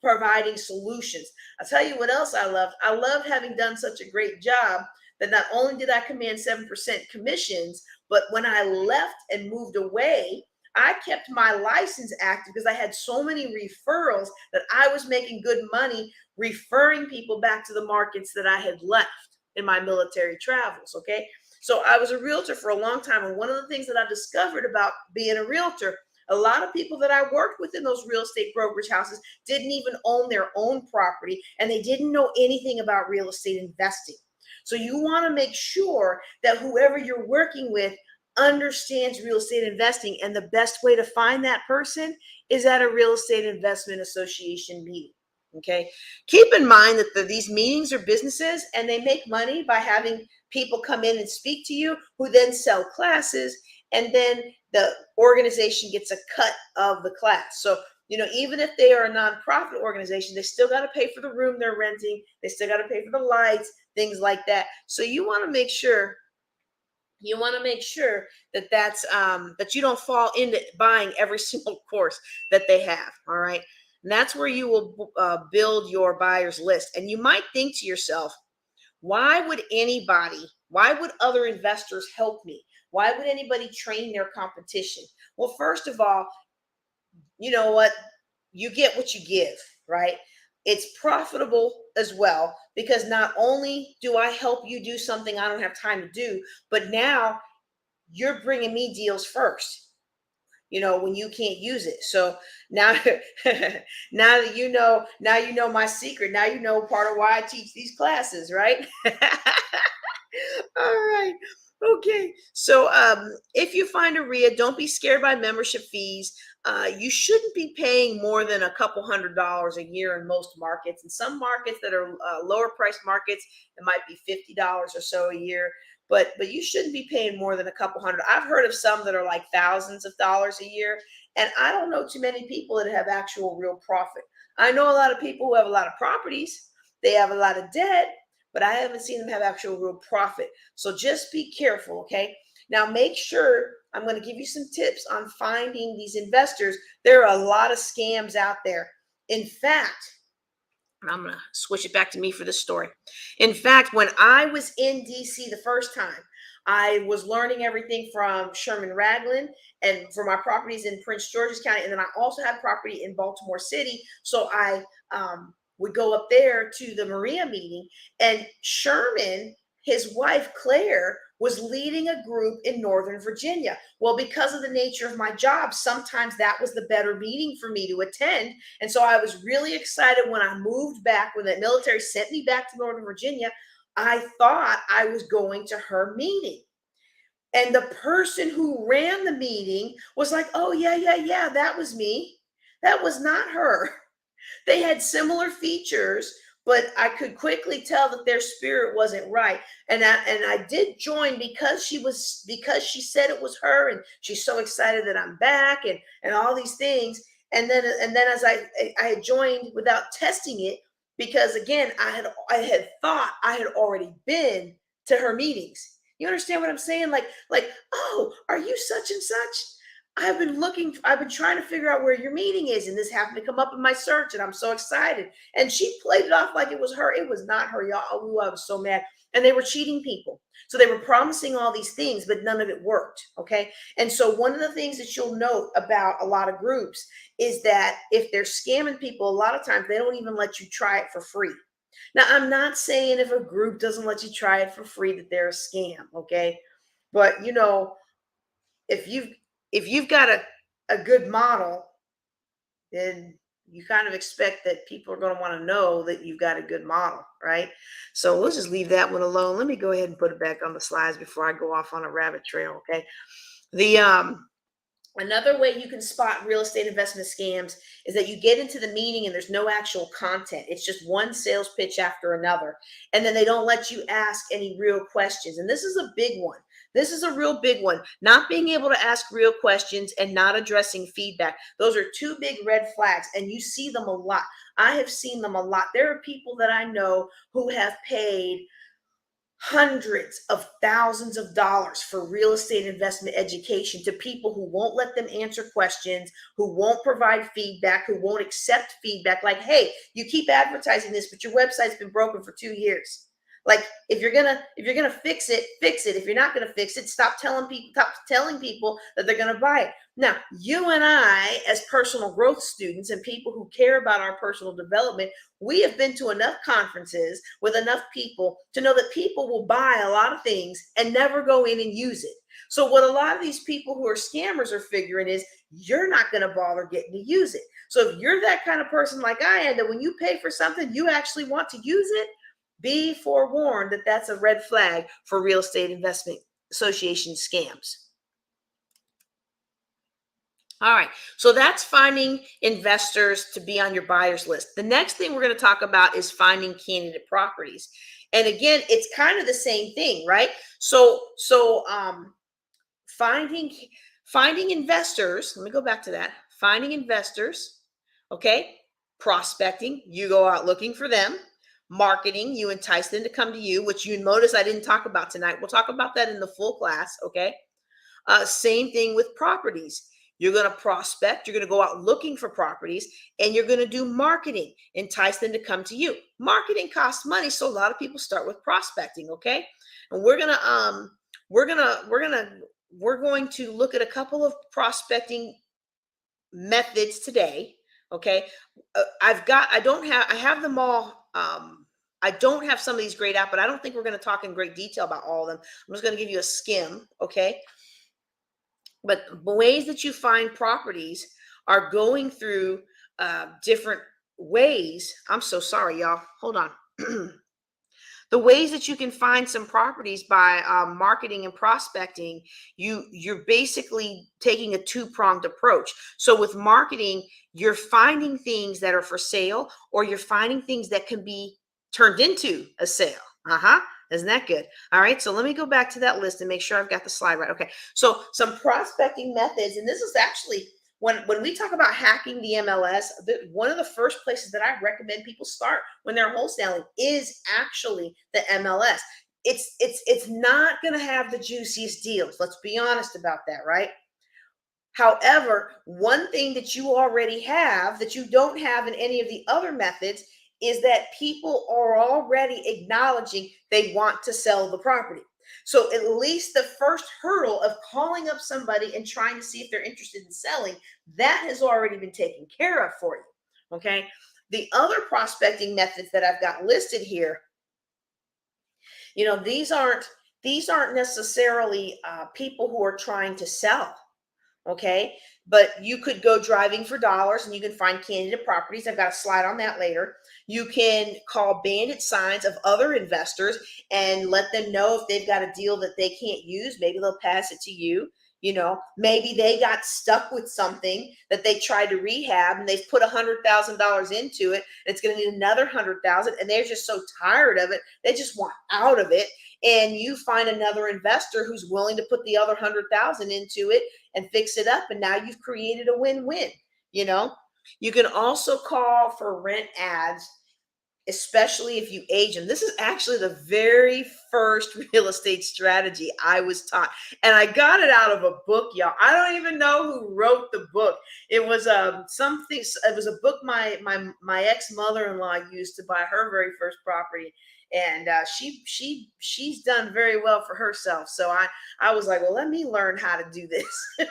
providing solutions. I'll tell you what else I loved. I loved having done such a great job that not only did I command 7% commissions, but when I left and moved away, I kept my license active because I had so many referrals that I was making good money referring people back to the markets that I had left in my military travels. Okay. So I was a realtor for a long time. And one of the things that I discovered about being a realtor, a lot of people that I worked with in those real estate brokerage houses didn't even own their own property, and they didn't know anything about real estate investing. So you want to make sure that whoever you're working with understands real estate investing, and the best way to find that person is at a real estate investment association meeting. Okay. Keep in mind that these meetings are businesses and they make money by having people come in and speak to you who then sell classes, and then the organization gets a cut of the class. So, even if they are a nonprofit organization, they still got to pay for the room they're renting. They still got to pay for the lights, things like that. So you want to make sure that that you don't fall into buying every single course that they have. All right. And that's where you will build your buyers list. And you might think to yourself, why would other investors help me? Why would anybody train their competition? Well, first of all, you know what? You get what you give, right? It's profitable as well, because not only do I help you do something I don't have time to do, but now you're bringing me deals first, when you can't use it. So now, now you know my secret. Now you know part of why I teach these classes, right? All right. Okay. So if you find a RIA, don't be scared by membership fees. You shouldn't be paying more than a couple $100 a year in most markets. In some markets that are lower price markets, it might be $50 or so a year. But you shouldn't be paying more than a couple hundred. I've heard of some that are like thousands of dollars a year. And I don't know too many people that have actual real profit. I know a lot of people who have a lot of properties. They have a lot of debt, but I haven't seen them have actual real profit. So just be careful, okay? Now make sure, I'm going to give you some tips on finding these investors. There are a lot of scams out there. In fact, and I'm going to switch it back to me for this story. In fact, when I was in DC the first time, I was learning everything from Sherman Ragland and for my properties in Prince George's County. And then I also had property in Baltimore City. So I would go up there to the Maria meeting, and Sherman, his wife, Claire, was leading a group in Northern Virginia. Well, because of the nature of my job, sometimes that was the better meeting for me to attend. And so I was really excited when I moved back, when the military sent me back to Northern Virginia. I thought I was going to her meeting. And the person who ran the meeting was like, oh, yeah, that was me. That was not her. They had similar features, but I could quickly tell that their spirit wasn't right. And I did join because she said it was her, and she's so excited that I'm back and all these things. And then as I had joined without testing it, because again, I had thought I had already been to her meetings. You understand what I'm saying? Like, oh, are you such and such? I've been trying to figure out where your meeting is, and this happened to come up in my search, and I'm so excited. And she played it off like it was her. It was not her, y'all. Oh, I was so mad. And they were cheating people. So they were promising all these things, but none of it worked. Okay. And so one of the things that you'll note about a lot of groups is that if they're scamming people, a lot of times they don't even let you try it for free. Now, I'm not saying if a group doesn't let you try it for free that they're a scam. Okay. But if you've got a good model, then you kind of expect that people are going to want to know that you've got a good model, right? So we'll just leave that one alone. Let me go ahead and put it back on the slides before I go off on a rabbit trail. Okay. The Another way you can spot real estate investment scams is that you get into the meeting and there's no actual content. It's just one sales pitch after another. And then they don't let you ask any real questions. And this is a big one. This is a real big one. Not being able to ask real questions and not addressing feedback. Those are two big red flags, and you see them a lot. I have seen them a lot. There are people that I know who have paid hundreds of thousands of dollars for real estate investment education to people who won't let them answer questions, who won't provide feedback, who won't accept feedback. Like, hey, you keep advertising this, but your website's been broken for 2 years. Like, if you're gonna fix it, fix it. If you're not gonna fix it, stop telling people that they're gonna buy it. Now, you and I, as personal growth students and people who care about our personal development, we have been to enough conferences with enough people to know that people will buy a lot of things and never go in and use it. So what a lot of these people who are scammers are figuring is you're not going to bother getting to use it. So if you're that kind of person like I am, that when you pay for something, you actually want to use it, be forewarned that that's a red flag for real estate investment association scams. All right, so that's finding investors to be on your buyer's list. The next thing we're going to talk about is finding candidate properties. And again, it's kind of the same thing, right? So finding investors, let me go back to that. Finding investors, okay? Prospecting, you go out looking for them. Marketing, you entice them to come to you, which you notice I didn't talk about tonight. We'll talk about that in the full class, okay? Same thing with properties. You're going to prospect, you're going to go out looking for properties, and you're going to do marketing, entice them to come to you. Marketing costs money, so a lot of people start with prospecting, okay? And we're going to look at a couple of prospecting methods today, okay? I have them all. I don't have some of these grayed out, but I don't think we're going to talk in great detail about all of them. I'm just going to give you a skim, okay? But the ways that you find properties are going through different ways. I'm so sorry, y'all. Hold on. The ways that you can find some properties by marketing and prospecting, you're basically taking a two-pronged approach. So with marketing, you're finding things that are for sale, or you're finding things that can be turned into a sale. Isn't that good? All right, so let me go back to that list and make sure I've got the slide right. Okay, so some prospecting methods, and this is actually when we talk about hacking the MLS, one of the first places that I recommend people start when they're wholesaling is actually the MLS. It's not going to have the juiciest deals. Let's be honest about that, right? However, one thing that you already have that you don't have in any of the other methods is that people are already acknowledging they want to sell the property. So at least the first hurdle of calling up somebody and trying to see if they're interested in selling, that has already been taken care of for you, okay? The other prospecting methods that I've got listed here, these aren't necessarily people who are trying to sell. Okay, but you could go driving for dollars and you can find candidate properties. I've got a slide on that later. You can call bandit signs of other investors and let them know if they've got a deal that they can't use. Maybe they'll pass it to you. Maybe they got stuck with something that they tried to rehab and they've put $100,000 into it. And it's going to need another 100,000, and they're just so tired of it. They just want out of it. And you find another investor who's willing to put the other 100,000 into it and fix it up. And now you've created a win-win. You can also call for rent ads, especially if you age them. This is actually the very first real estate strategy I was taught. And I got it out of a book, y'all. I don't even know who wrote the book. It was it was a book my ex-mother-in-law used to buy her very first property. And she's done very well for herself. So I was like, well, let me learn how to do this.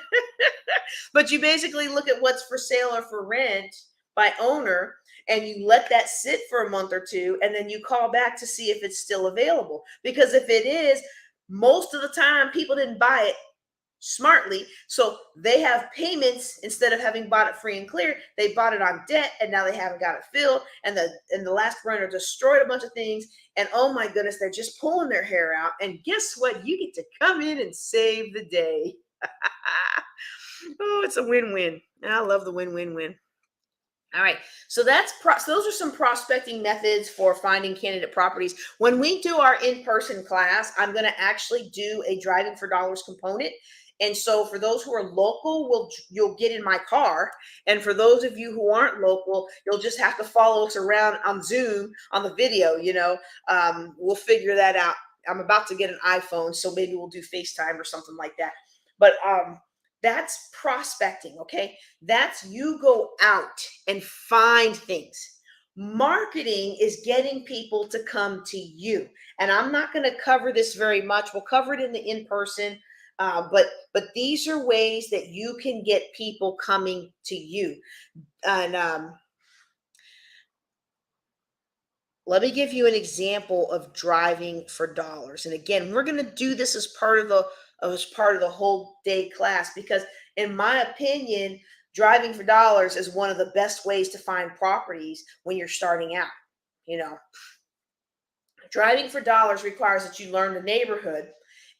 But you basically look at what's for sale or for rent by owner, and you let that sit for a month or two, and then you call back to see if it's still available. Because if it is, most of the time people didn't buy it smartly. So they have payments instead of having bought it free and clear. They bought it on debt and now they haven't got it filled. And the last renter destroyed a bunch of things. And oh my goodness, they're just pulling their hair out. And guess what? You get to come in and save the day. Oh, it's a win-win. I love the win-win-win. All right, so so those are some prospecting methods for finding candidate properties. When we do our in-person class, I'm going to actually do a driving for dollars component. And so for those who are local, you'll get in my car. And for those of you who aren't local, you'll just have to follow us around on Zoom on the video. We'll figure that out. I'm about to get an iPhone, so maybe we'll do FaceTime or something like that. But that's prospecting, okay? That's you go out and find things. Marketing is getting people to come to you. And I'm not going to cover this very much. We'll cover it in the in-person. But these are ways that you can get people coming to you. And let me give you an example of driving for dollars. And again, we're going to do this as part of the whole day class, because in my opinion, driving for dollars is one of the best ways to find properties when you're starting out. Driving for dollars requires that you learn the neighborhood,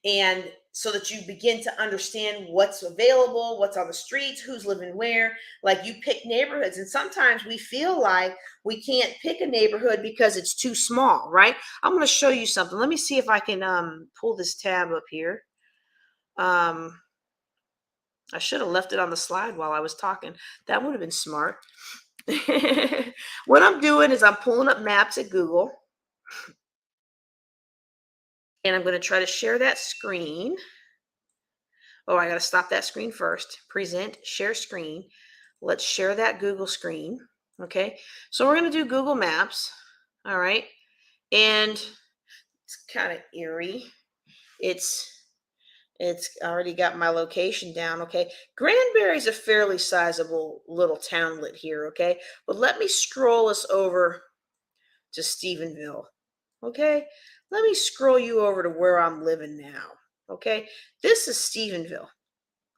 and so that you begin to understand what's available, what's on the streets, who's living where. Like, you pick neighborhoods, and sometimes we feel like we can't pick a neighborhood because it's too small, right? I'm going to show you something. Let me see if I can pull this tab up here. I should have left it on the slide while I was talking. That would have been smart. What I'm doing is I'm pulling up maps at Google. And I'm going to try to share that screen. Oh, I got to stop that screen first. Present, share screen. Let's share that Google screen. Okay. So we're going to do Google Maps. All right. And it's kind of eerie. It's already got my location down. Okay. Granbury is a fairly sizable little townlet here. Okay. But let me scroll us over to Stephenville. Okay. Let me scroll you over to where I'm living now. Okay. This is Stephenville.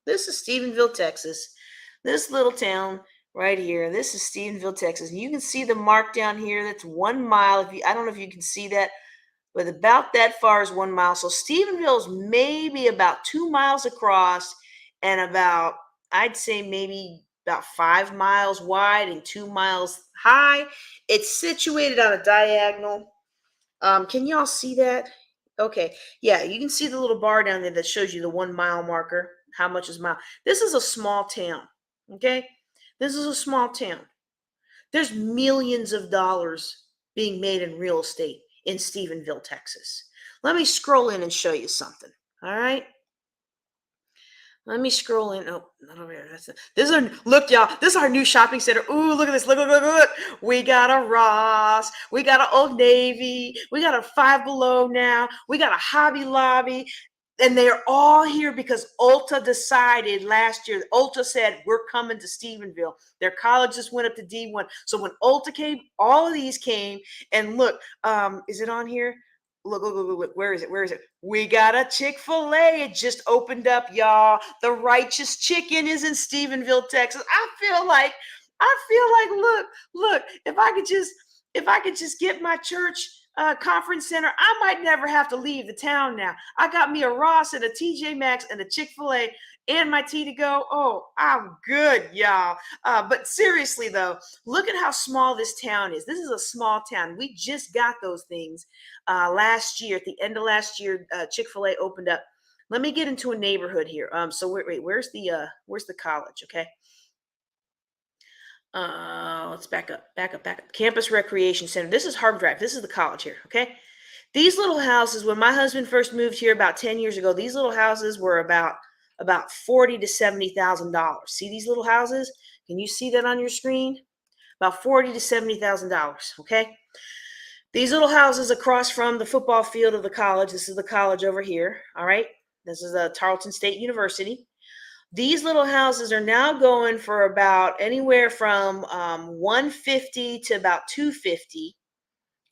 This is Stephenville, Texas. This little town right here. This is Stephenville, Texas. And you can see the mark down here. That's 1 mile. I don't know if you can see that, but about that far is 1 mile. So Stephenville is maybe about 2 miles across and about, I'd say maybe about 5 miles wide and 2 miles high. It's situated on a diagonal. Can y'all see that? Okay. Yeah, you can see the little bar down there that shows you the 1 mile marker. How much is mile? This is a small town. Okay. This is a small town. There's millions of dollars being made in real estate in Stephenville, Texas. Let me scroll in and show you something. All right. Let me scroll in. Oh, not over here. Look, y'all. This is our new shopping center. Ooh, look at this. Look. We got a Ross. We got an Old Navy. We got a Five Below now. We got a Hobby Lobby. And they're all here because Ulta decided last year. Ulta said, we're coming to Stephenville. Their colleges went up to D1. So when Ulta came, all of these came. And look, is it on here? Look. Where is it? We got a Chick-fil-A. It just opened up, y'all. The Righteous Chicken is in Stephenville, Texas. I feel like, look, if I could just get my church conference center, I might never have to leave the town now. I got me a Ross and a TJ Maxx and a Chick-fil-A and my tea to go. Oh, I'm good, y'all. But seriously, though, look at how small this town is. This is a small town. We just got those things last year. At the end of last year, Chick-fil-A opened up. Let me get into a neighborhood here. So wait, where's the college? Okay. Let's back up. Campus Recreation Center. This is Harbor Drive. This is the college here. Okay. These little houses, when my husband first moved here about 10 years ago, these little houses were about $40,000 to $70,000. See these little houses? Can you see that on your screen? About $40,000 to $70,000. Okay. These little houses across from the football field of the college. This is the college over here. All right. This is Tarleton State University. These little houses are now going for about anywhere from $150,000 to about $250,000.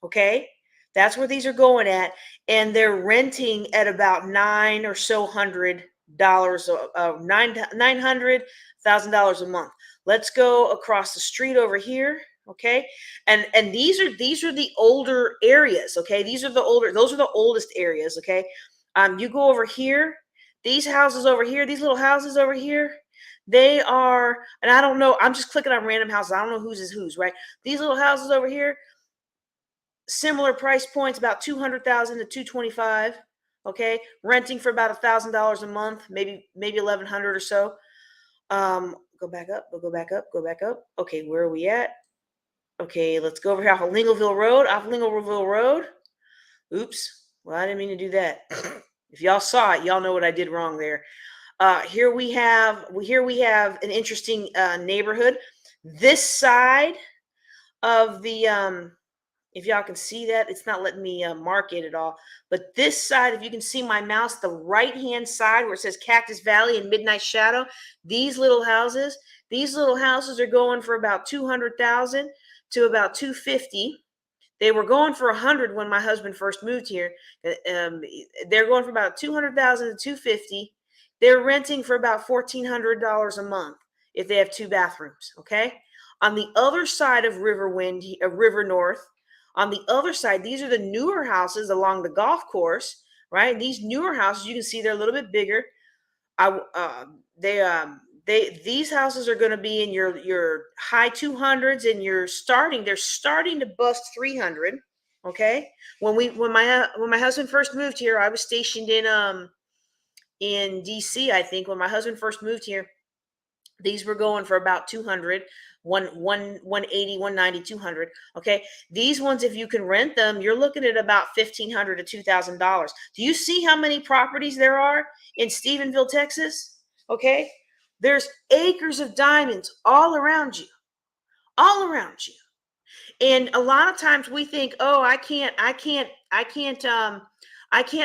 Okay, that's where these are going at, and they're renting at about $900 or so $900,000 a month. Let's go across the street over here. Okay. And these are the older areas. Okay. Those are the oldest areas. Okay. You go over here, these houses over here, these little houses over here, they are, and I don't know, I'm just clicking on random houses. I don't know whose is whose, right? These little houses over here, similar price points, about 200,000 to 225. Okay. Renting for about $1,000 a month, maybe 1,100 or so. Go back up, go back up, go back up. Okay. Where are we at? Okay, let's go over here off of Lingleville Road. Oops. Well, I didn't mean to do that. If y'all saw it, y'all know what I did wrong there. Here we have an interesting neighborhood. This side of the if y'all can see that, it's not letting me mark it at all. But this side, if you can see my mouse, the right-hand side where it says Cactus Valley and Midnight Shadow, these little houses are going for about 200,000 to about 250. They were going for 100 when my husband first moved here. They're going for about 200,000 to 250. They're renting for about $1,400 a month if they have 2 bathrooms. Okay. On the other side of River North, on the other side, these are the newer houses along the golf course, right? These newer houses, you can see they're a little bit bigger. These houses are going to be in your high 200s, and they're starting to bust 300. Okay. When my husband first moved here, I was stationed in DC, I think. When my husband first moved here, these were going for about 200, 180, 190, 200. Okay. These ones, if you can rent them, you're looking at about $1,500 to $2,000. Do you see how many properties there are in Stephenville, Texas? Okay. There's acres of diamonds all around you. And a lot of times we think, oh, I can't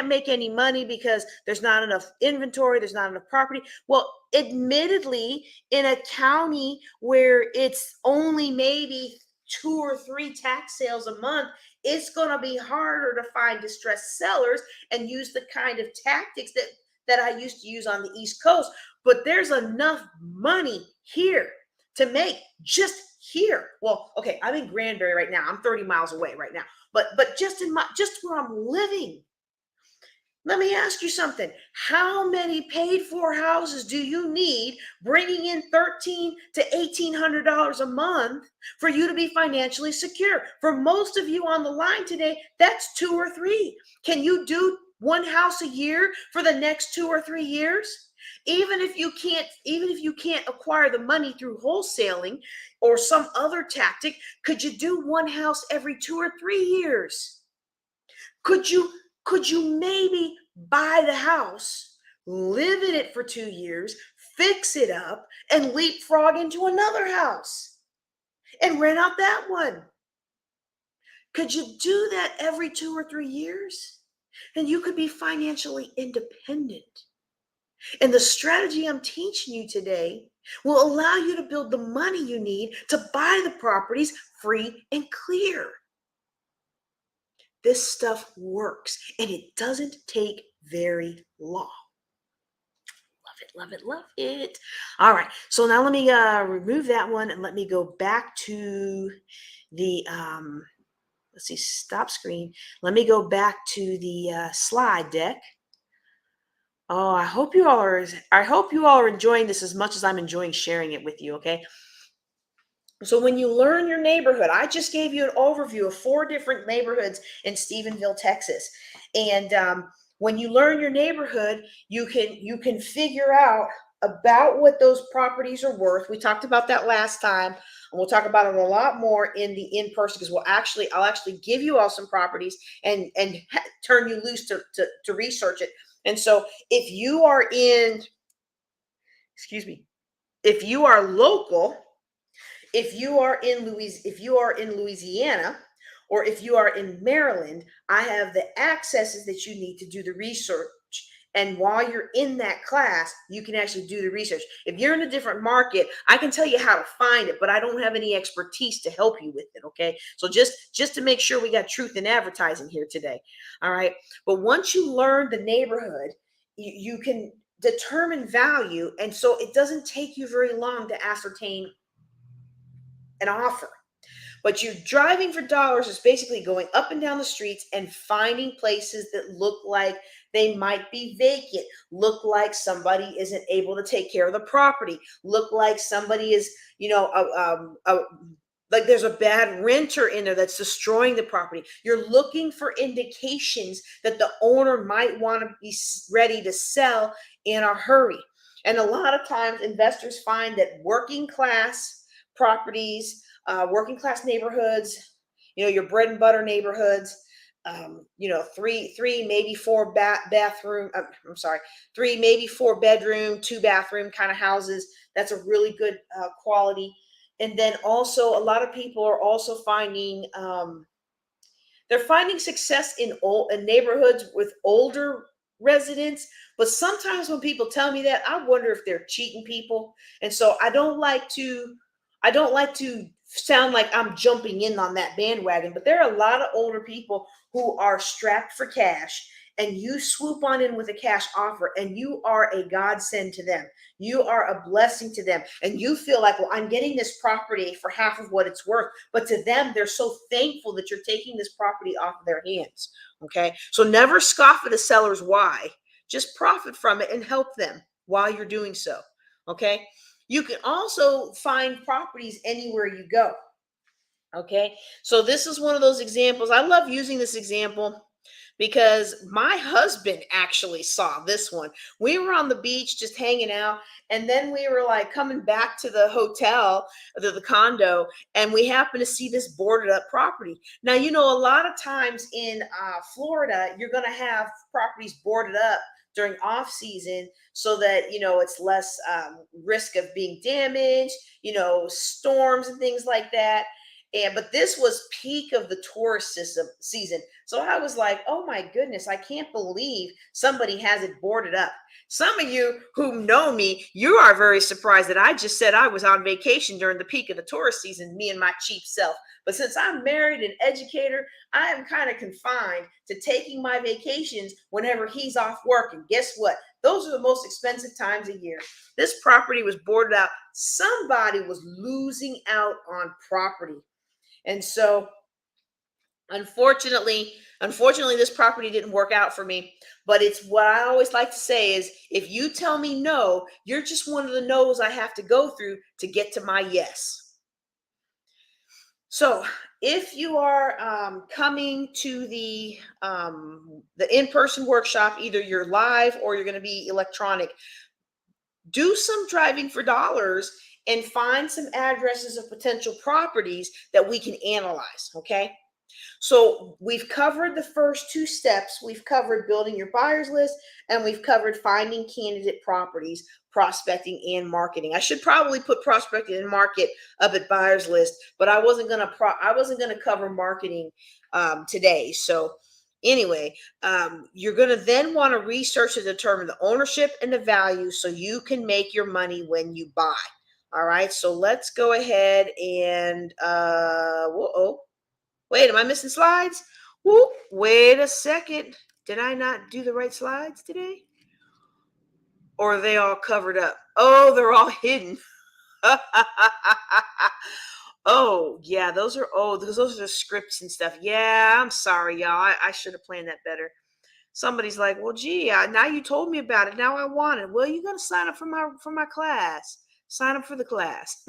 make any money because there's not enough inventory, there's not enough property. Well, admittedly, in a county where it's only maybe 2 or 3 tax sales a month, it's going to be harder to find distressed sellers and use the kind of tactics that I used to use on the East Coast. But there's enough money here to make just here. Well, okay, I'm in Granbury right now. I'm 30 miles away right now. But just where I'm living. Let me ask you something. How many paid for houses do you need bringing in $1,300 to $1,800 a month for you to be financially secure? For most of you on the line today, that's 2 or 3. Can you do 1 house a year for the next 2 or 3 years? Even if you can't acquire the money through wholesaling or some other tactic, could you do 1 house every 2 or 3 years? Could you maybe buy the house, live in it for 2 years, fix it up, and leapfrog into another house and rent out that one? Could you do that every 2 or 3 years? And you could be financially independent. And the strategy I'm teaching you today will allow you to build the money you need to buy the properties free and clear. This stuff works, and it doesn't take very long. Love it, love it, love it. All right, so now let me remove that one, and let me go back to the, let's see, stop screen. Let me go back to the slide deck. Oh, I hope you all are enjoying this as much as I'm enjoying sharing it with you, okay? So when you learn your neighborhood, I just gave you an overview of 4 different neighborhoods in Stephenville, Texas. And when you learn your neighborhood, you can figure out about what those properties are worth. We talked about that last time, and we'll talk about it a lot more in the in-person, because I'll actually give you all some properties and turn you loose to research it. And so if you are in local, if you are in Louisiana, or if you are in Maryland, I have the accesses that you need to do the research. And while you're in that class, you can actually do the research. If you're in a different market, I can tell you how to find it, but I don't have any expertise to help you with it. Okay. So just to make sure we got truth in advertising here today. All right. But once you learn the neighborhood, you can determine value. And so it doesn't take you very long to ascertain an offer. But you're driving for dollars is basically going up and down the streets and finding places that look like they might be vacant, look like somebody isn't able to take care of the property, look like somebody is, like there's a bad renter in there that's destroying the property. You're looking for indications that the owner might want to be ready to sell in a hurry. And a lot of times investors find that working class properties, working class neighborhoods, your bread and butter neighborhoods, three, maybe four bathroom. I'm sorry, three, maybe four bedroom, 2 bathroom kind of houses. That's a really good quality. And then also a lot of people are also finding, they're finding success in neighborhoods with older residents. But sometimes when people tell me that, I wonder if they're cheating people. And so I don't like to sound like I'm jumping in on that bandwagon, but there are a lot of older people who are strapped for cash, and you swoop on in with a cash offer and you are a godsend to them. You are a blessing to them. And you feel like, well, I'm getting this property for half of what it's worth. But to them, they're so thankful that you're taking this property off of their hands. Okay. So never scoff at a seller's why. Just profit from it and help them while you're doing so. Okay. You can also find properties anywhere you go. Okay. So this is one of those examples. I love using this example because my husband actually saw this one. We were on the beach just hanging out, and then we were like coming back to the hotel, the condo, and we happened to see this boarded up property. Now, a lot of times in Florida, you're going to have properties boarded up during off season so that, it's less risk of being damaged, storms and things like that. But this was peak of the tourist season. So I was like, oh my goodness, I can't believe somebody has it boarded up. Some of you who know me, you are very surprised that I just said I was on vacation during the peak of the tourist season, me and my cheap self. But since I'm married and educator, I am kind of confined to taking my vacations whenever he's off work. And guess what? Those are the most expensive times of year. This property was boarded out. Somebody was losing out on property. And so unfortunately, this property didn't work out for me. But it's what I always like to say is, if you tell me no, you're just one of the no's I have to go through to get to my yes. So if you are coming to the in-person workshop, either you're live or you're going to be electronic, do some driving for dollars and find some addresses of potential properties that we can analyze. Okay. So we've covered the first 2 steps. We've covered building your buyer's list, and we've covered finding candidate properties, prospecting, and marketing. I should probably put prospecting and market up at buyer's list, but I wasn't gonna cover marketing today. So anyway, you're gonna then want to research to determine the ownership and the value so you can make your money when you buy. All right. So let's go ahead and wait, am I missing slides? Whoop, wait a second. Did I not do the right slides today? Or are they all covered up? Oh, they're all hidden. Oh, yeah, those are the scripts and stuff. Yeah, I'm sorry, y'all. I should have planned that better. Somebody's like, well, gee, now you told me about it. Now I want it. Well, you got to sign up for my class. Sign up for the class.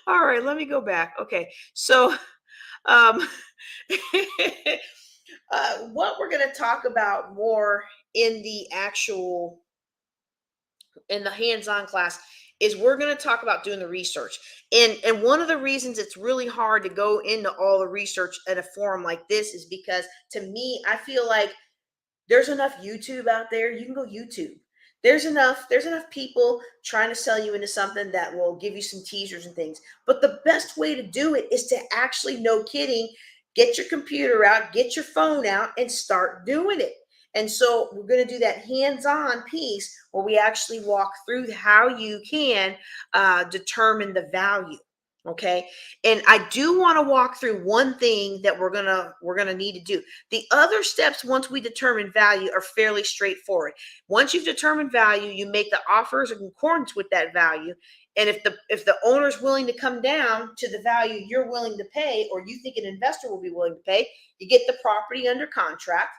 All right, let me go back. Okay, so what we're going to talk about more in the hands-on class is we're going to talk about doing the research. And one of the reasons it's really hard to go into all the research at a forum like this is because, to me, I feel like there's enough YouTube out there. You can go YouTube. There's enough people trying to sell you into something that will give you some teasers and things. But the best way to do it is to actually, no kidding, get your computer out, get your phone out, and start doing it. And so we're going to do that hands-on piece where we actually walk through how you can determine the value. Okay. And I do want to walk through one thing that we're gonna need to do. The other steps, once we determine value, are fairly straightforward. Once you've determined value, you make the offers in accordance with that value. And if the owner's willing to come down to the value you're willing to pay, or you think an investor will be willing to pay, you get the property under contract.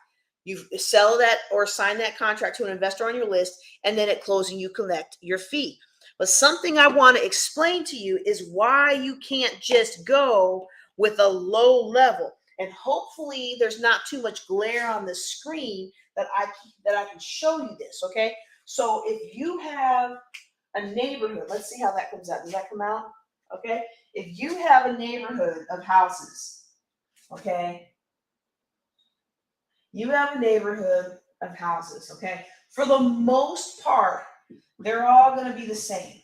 You sell that or sign that contract to an investor on your list, and then at closing, you collect your fee. But something I want to explain to you is why you can't just go with a low level. And hopefully there's not too much glare on the screen that I can show you this, okay? So if you have a neighborhood, let's see how that comes out. Does that come out? Okay. If you have a neighborhood of houses, okay, you have a neighborhood of houses, okay? For the most part, they're all going to be the same.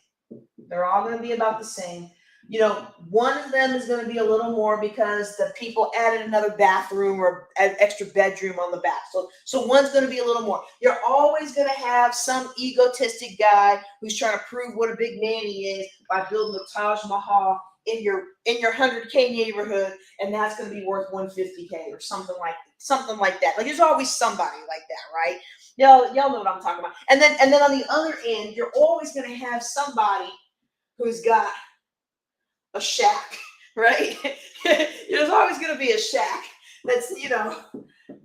They're all going to be about the same. You know, one of them is going to be a little more because the people added another bathroom or an extra bedroom on the back. So one's going to be a little more. You're always going to have some egotistic guy who's trying to prove what a big man he is by building a Taj Mahal in your 100K neighborhood, and that's going to be worth 150K or something like that. Like, there's always somebody like that, right? Y'all know what I'm talking about. And then on the other end, you're always going to have somebody who's got a shack, right? There's always going to be a shack that's,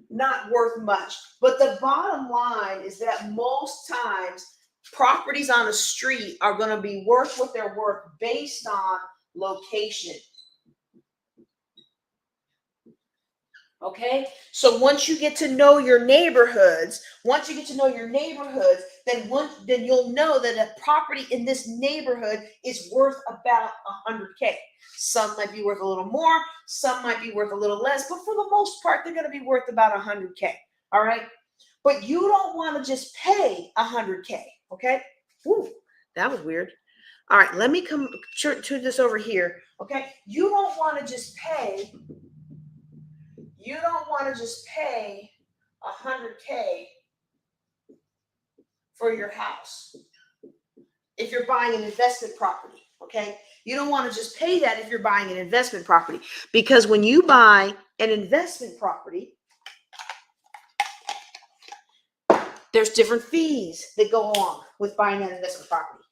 not worth much. But the bottom line is that most times properties on a street are going to be worth what they're worth based on location. Okay, so once you get to know your neighborhoods, then you'll know that a property in this neighborhood is worth about 100K. Some might be worth a little more, some might be worth a little less, but for the most part, they're going to be worth about 100K. All right, but you don't want to just pay 100K. Okay, ooh, that was weird. All right, let me come to this over here. Okay, you don't want to just pay 100K for your house if you're buying an investment property, okay? You don't want to just pay that if you're buying an investment property, because when you buy an investment property, there's different fees that go along with buying that investment property.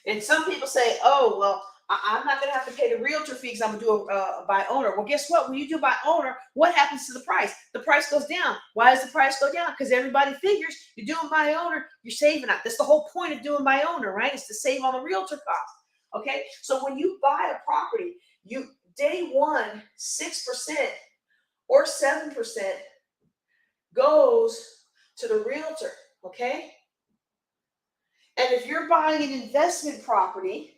And some people say, oh, well, I'm not going to have to pay the realtor fee because I'm going to do a buy owner. Well, guess what? When you do buy owner, what happens to the price? The price goes down. Why does the price go down? Because everybody figures you're doing buy owner, you're saving out. That's the whole point of doing buy owner, right? It's to save on the realtor cost. Okay. So when you buy a property, day one, 6% or 7% goes to the realtor. Okay. And if you're buying an investment property,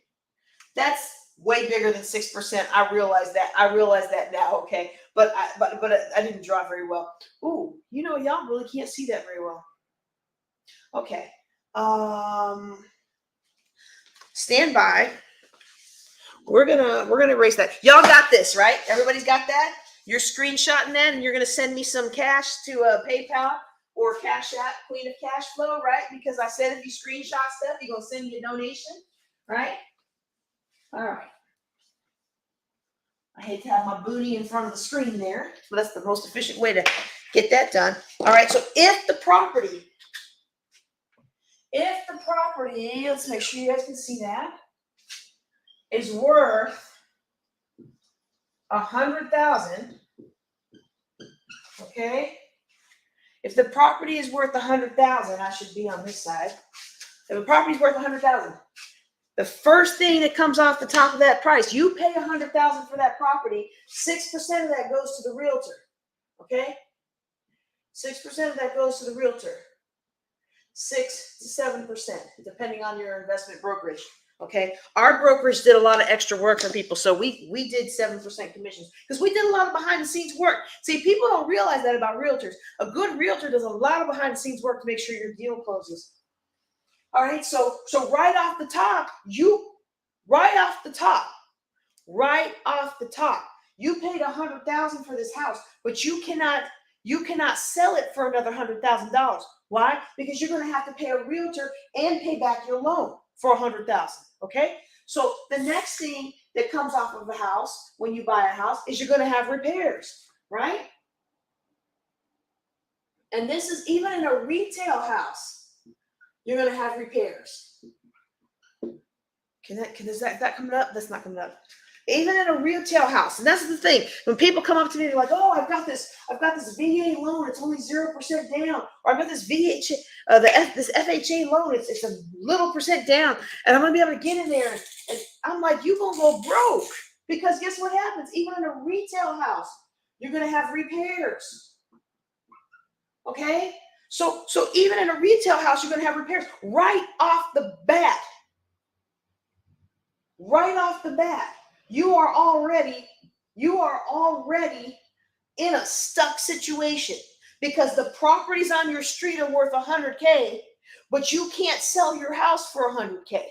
that's way bigger than 6%. I realize that now. Okay, but I didn't draw very well. Ooh, y'all really can't see that very well. Okay, stand by. We're gonna erase that. Y'all got this, right? Everybody's got that. You're screenshotting that, and you're gonna send me some cash to PayPal or Cash App, Queen of Cash Flow, right? Because I said if you screenshot stuff, you're gonna send me a donation, right? All right. I hate to have my booty in front of the screen there, but that's the most efficient way to get that done. All right. So if the property, let's make sure you guys can see that, is worth 100,000. Okay. If the property is worth 100,000, I should be on this side. If the property is worth 100,000. The first thing that comes off the top of that price, you pay 100,000 for that property. 6% of that goes to the realtor. Okay, 6% of that goes to the realtor. 6 to 7%, depending on your investment brokerage. Okay, our brokerage did a lot of extra work for people, so we did 7% commissions because we did a lot of behind the scenes work. See, people don't realize that about realtors. A good realtor does a lot of behind the scenes work to make sure your deal closes. All right, so right off the top, you paid 100,000 for this house, but you cannot sell it for another $100,000. Why? Because you're going to have to pay a realtor and pay back your loan for 100,000. Okay, so the next thing that comes off of a house when you buy a house is you're going to have repairs, right? And this is even in a retail house, you're going to have repairs. Is that coming up? That's not coming up. Even in a retail house. And that's the thing. When people come up to me, they're like, oh, I've got this VA loan, it's only 0% down. Or I've got this this FHA loan, it's a little percent down, and I'm gonna be able to get in there. And I'm like, you're gonna go broke. Because guess what happens? Even in a retail house, you're gonna have repairs. Okay? So even in a retail house, you're gonna have repairs right off the bat. Right off the bat. You are already in a stuck situation because the properties on your street are worth $100K, but you can't sell your house for $100K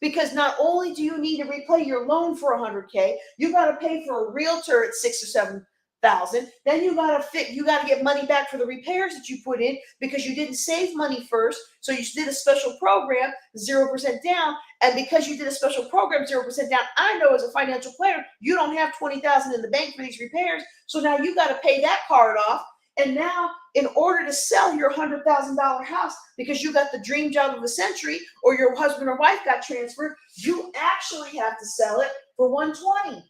because not only do you need to repay your loan for $100K, you got to pay for a realtor at $6,000 or $7,000. Then you got to get money back for the repairs that you put in because you didn't save money first. So you did a special program, 0% down. And because you did a special program, 0% down, I know as a financial planner, you don't have $20,000 in the bank for these repairs. So now you got to pay that card off. And now in order to sell your $100,000 house, because you got the dream job of the century, or your husband or wife got transferred, you actually have to sell it for $120.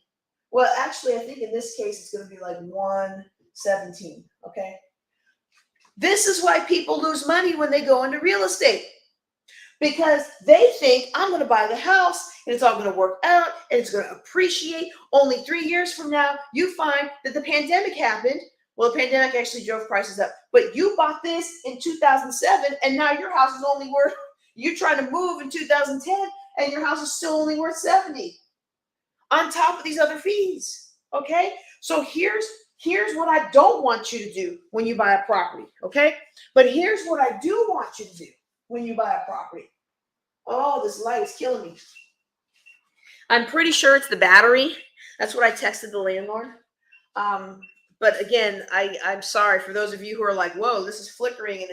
Well, actually, I think in this case, it's going to be like $117. Okay. This is why people lose money when they go into real estate. Because they think, I'm going to buy the house and it's all going to work out and it's going to appreciate. Only 3 years from now, you find that the pandemic happened. Well, the pandemic actually drove prices up. But you bought this in 2007 and now your house is only worth, you're trying to move in 2010 and your house is still only worth 70 on top of these other fees. Okay? So here's what I don't want you to do when you buy a property. Okay? But here's what I do want you to do when you buy a property. Oh, this light is killing me. I'm pretty sure it's the battery. That's what I texted the landlord. But again, I'm sorry for those of you who are like, whoa, this is flickering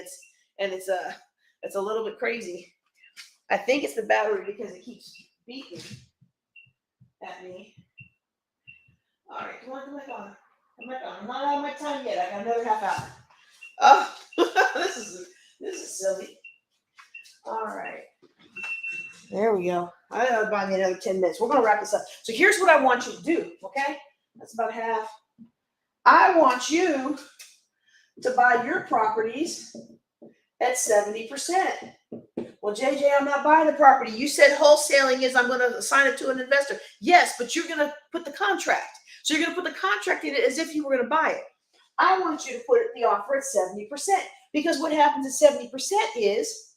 and it's a little bit crazy. I think it's the battery because it keeps beeping at me. All right, come back on. I'm not out of my time yet. I got another half hour. Oh, this is silly. All right. There we go. I gotta buy me another 10 minutes. We're gonna wrap this up. So here's what I want you to do, okay? That's about half. I want you to buy your properties at 70%. Well, JJ, I'm not buying the property. You said wholesaling is I'm gonna assign it to an investor. Yes, but you're gonna put the contract. So you're gonna put the contract in it as if you were gonna buy it. I want you to put the offer at 70%. Because what happens at 70% is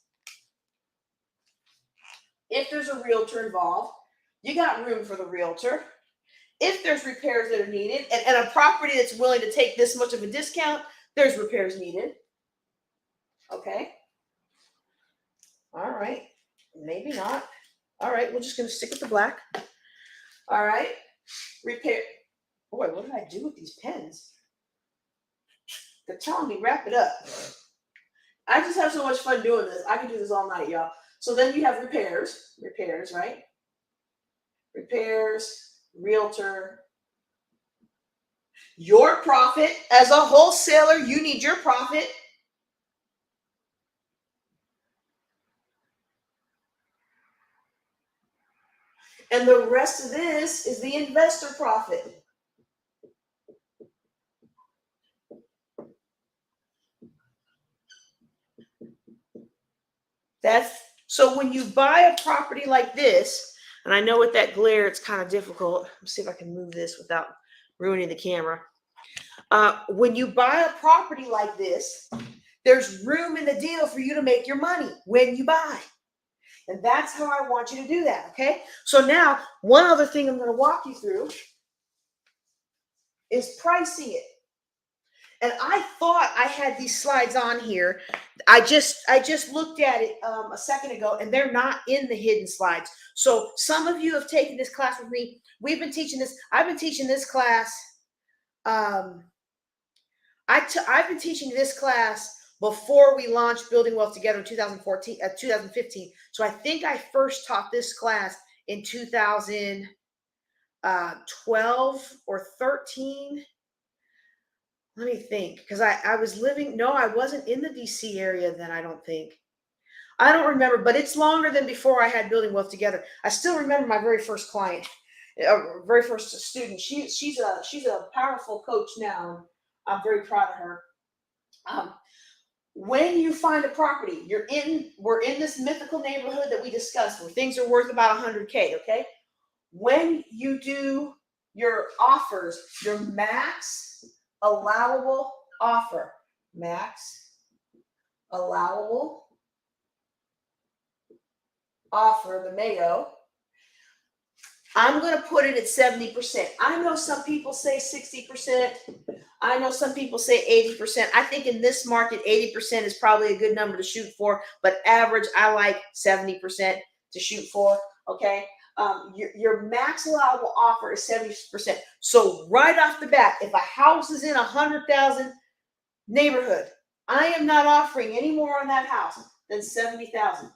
if there's a realtor involved, you got room for the realtor. If there's repairs that are needed, and a property that's willing to take this much of a discount, there's repairs needed. Okay. All right. Maybe not. All right. We're just going to stick with the black. All right. Repair. Boy, what did I do with these pens? They're telling me wrap it up. I just have so much fun doing this. I can do this all night, y'all. So then you have repairs, right? Repairs, realtor. Your profit as a wholesaler, you need your profit. And the rest of this is the investor profit. So when you buy a property like this, and I know with that glare, it's kind of difficult. Let's see if I can move this without ruining the camera. When you buy a property like this, there's room in the deal for you to make your money when you buy. And that's how I want you to do that, okay? So now, one other thing I'm going to walk you through is pricing it. And I thought I had these slides on here. I just looked at it a second ago, and they're not in the hidden slides. So some of you have taken this class with me. We've been teaching this. I've been teaching this class. I've been teaching this class before we launched Building Wealth Together in 2015. So I think I first taught this class in 2000. 12 or 13. Let me think, because I was living, no, I wasn't in the DC area then, I don't think. I don't remember, but it's longer than before I had Building Wealth Together. I still remember my very first client, very first student. She's a powerful coach now. I'm very proud of her. Um, when you find a property, we're in this mythical neighborhood that we discussed where things are worth about 100K, okay? When you do your offers, your max allowable offer, max allowable offer, the Mayo, I'm going to put it at 70%. I know some people say 60%. I know some people say 80%. I think in this market, 80% is probably a good number to shoot for, but average, I like 70% to shoot for, okay? Your max allowable offer is 70%. So right off the bat, if a house is in a 100,000 neighborhood, I am not offering any more on that house than 70,000.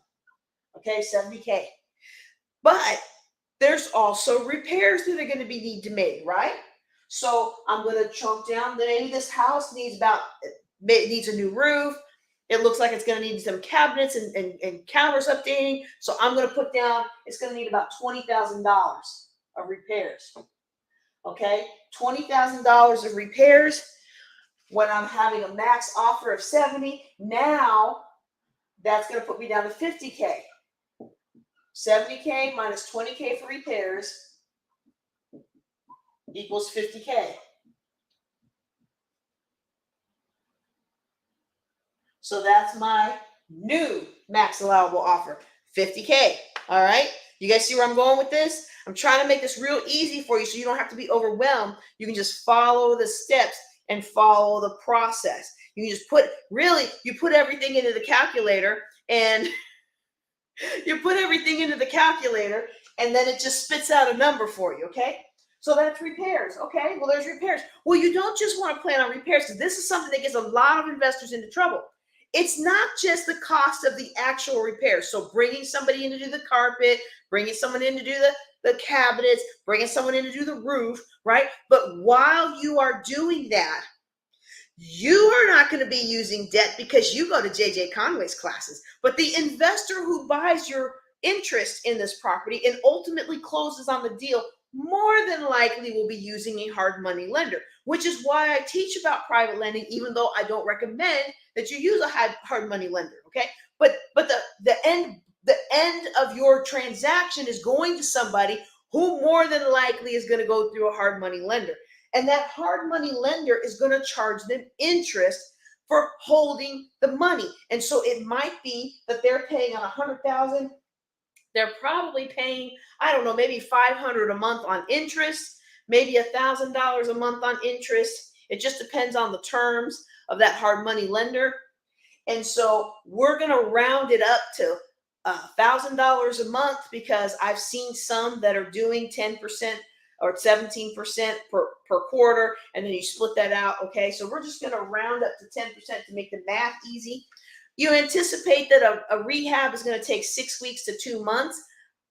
Okay, 70K. But there's also repairs that are going to need to be made, right? So I'm going to chunk down that maybe this house needs a new roof. It looks like it's going to need some cabinets and counters updating. So I'm going to put down, it's going to need about $20,000 of repairs. Okay, $20,000 of repairs when I'm having a max offer of 70. Now that's going to put me down to 50K. 70K minus 20K for repairs equals 50K. So that's my new max allowable offer, 50K. All right. You guys see where I'm going with this? I'm trying to make this real easy for you so you don't have to be overwhelmed. You can just follow the steps and follow the process. You can just you put everything into the calculator and and then it just spits out a number for you, okay? So that's repairs, okay? Well, there's repairs. Well, you don't just want to plan on repairs because this is something that gets a lot of investors into trouble. It's not just the cost of the actual repairs. So bringing somebody in to do the carpet, bringing someone in to do the cabinets, bringing someone in to do the roof, right? But while you are doing that, you are not going to be using debt because you go to JJ Conway's classes. But the investor who buys your interest in this property and ultimately closes on the deal more than likely will be using a hard money lender, which is why I teach about private lending, even though I don't recommend that you use a hard money lender, okay? But the end of your transaction is going to somebody who more than likely is going to go through a hard money lender. And that hard money lender is going to charge them interest for holding the money. And so it might be that they're paying on 100,000. They're probably paying, I don't know, maybe $500 a month on interest, maybe $1,000 a month on interest. It just depends on the terms of that hard money lender. And so we're going to round it up to $1,000 a month because I've seen some that are doing 10% or 17% per quarter, and then you split that out, okay? So we're just going to round up to 10% to make the math easy. You anticipate that a rehab is going to take 6 weeks to 2 months.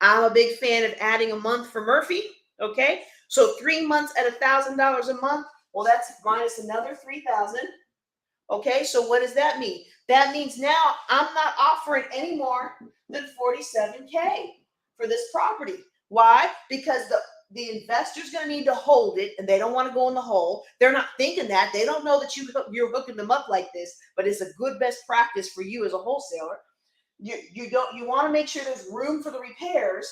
I'm a big fan of adding a month for Murphy, okay? So 3 months at $1,000 a month, well, that's minus another $3,000, okay? So what does that mean? That means now I'm not offering any more than 47K for this property. Why? Because the investor's going to need to hold it, and they don't want to go in the hole. They're not thinking that. They don't know that you're hooking them up like this, but it's a good best practice for you as a wholesaler. You want to make sure there's room for the repairs,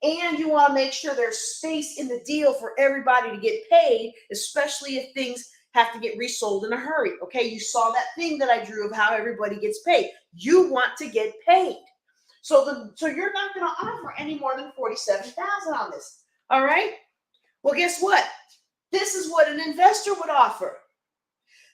and you want to make sure there's space in the deal for everybody to get paid, especially if things have to get resold in a hurry. Okay, you saw that thing that I drew of how everybody gets paid. You want to get paid. So you're not going to offer any more than $47,000 on this. All right. Well, guess what? This is what an investor would offer.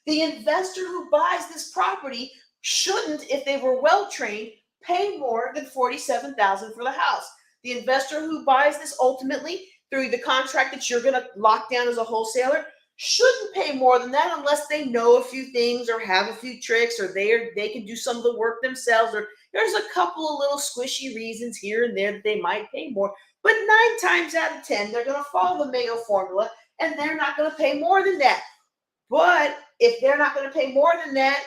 The investor who buys this property shouldn't, if they were well trained, pay more than $47,000 for the house. The investor who buys this ultimately through the contract that you're going to lock down as a wholesaler shouldn't pay more than that unless they know a few things or have a few tricks, or they can do some of the work themselves, or there's a couple of little squishy reasons here and there that they might pay more. But 9 times out of 10, they're going to follow the Mayo formula, and they're not going to pay more than that. But if they're not going to pay more than that,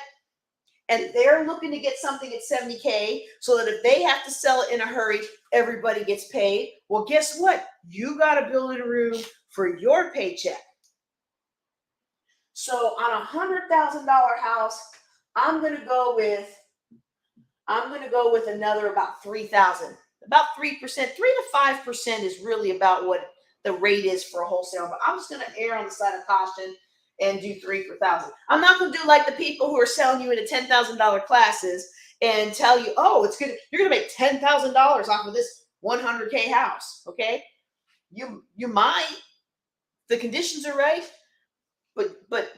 and they're looking to get something at 70K, so that if they have to sell it in a hurry, everybody gets paid. Well, guess what? You got to build in room for your paycheck. So on a $100,000 house, I'm going to go with another about 3,000, about 3%, 3 to 5% is really about what the rate is for a wholesale. But I'm just going to err on the side of caution and do 3 per thousand. I'm not going to do like the people who are selling you into $10,000 classes and tell you, oh, it's good. You're going to make $10,000 off of this 100K house. Okay, you might. The conditions are right. But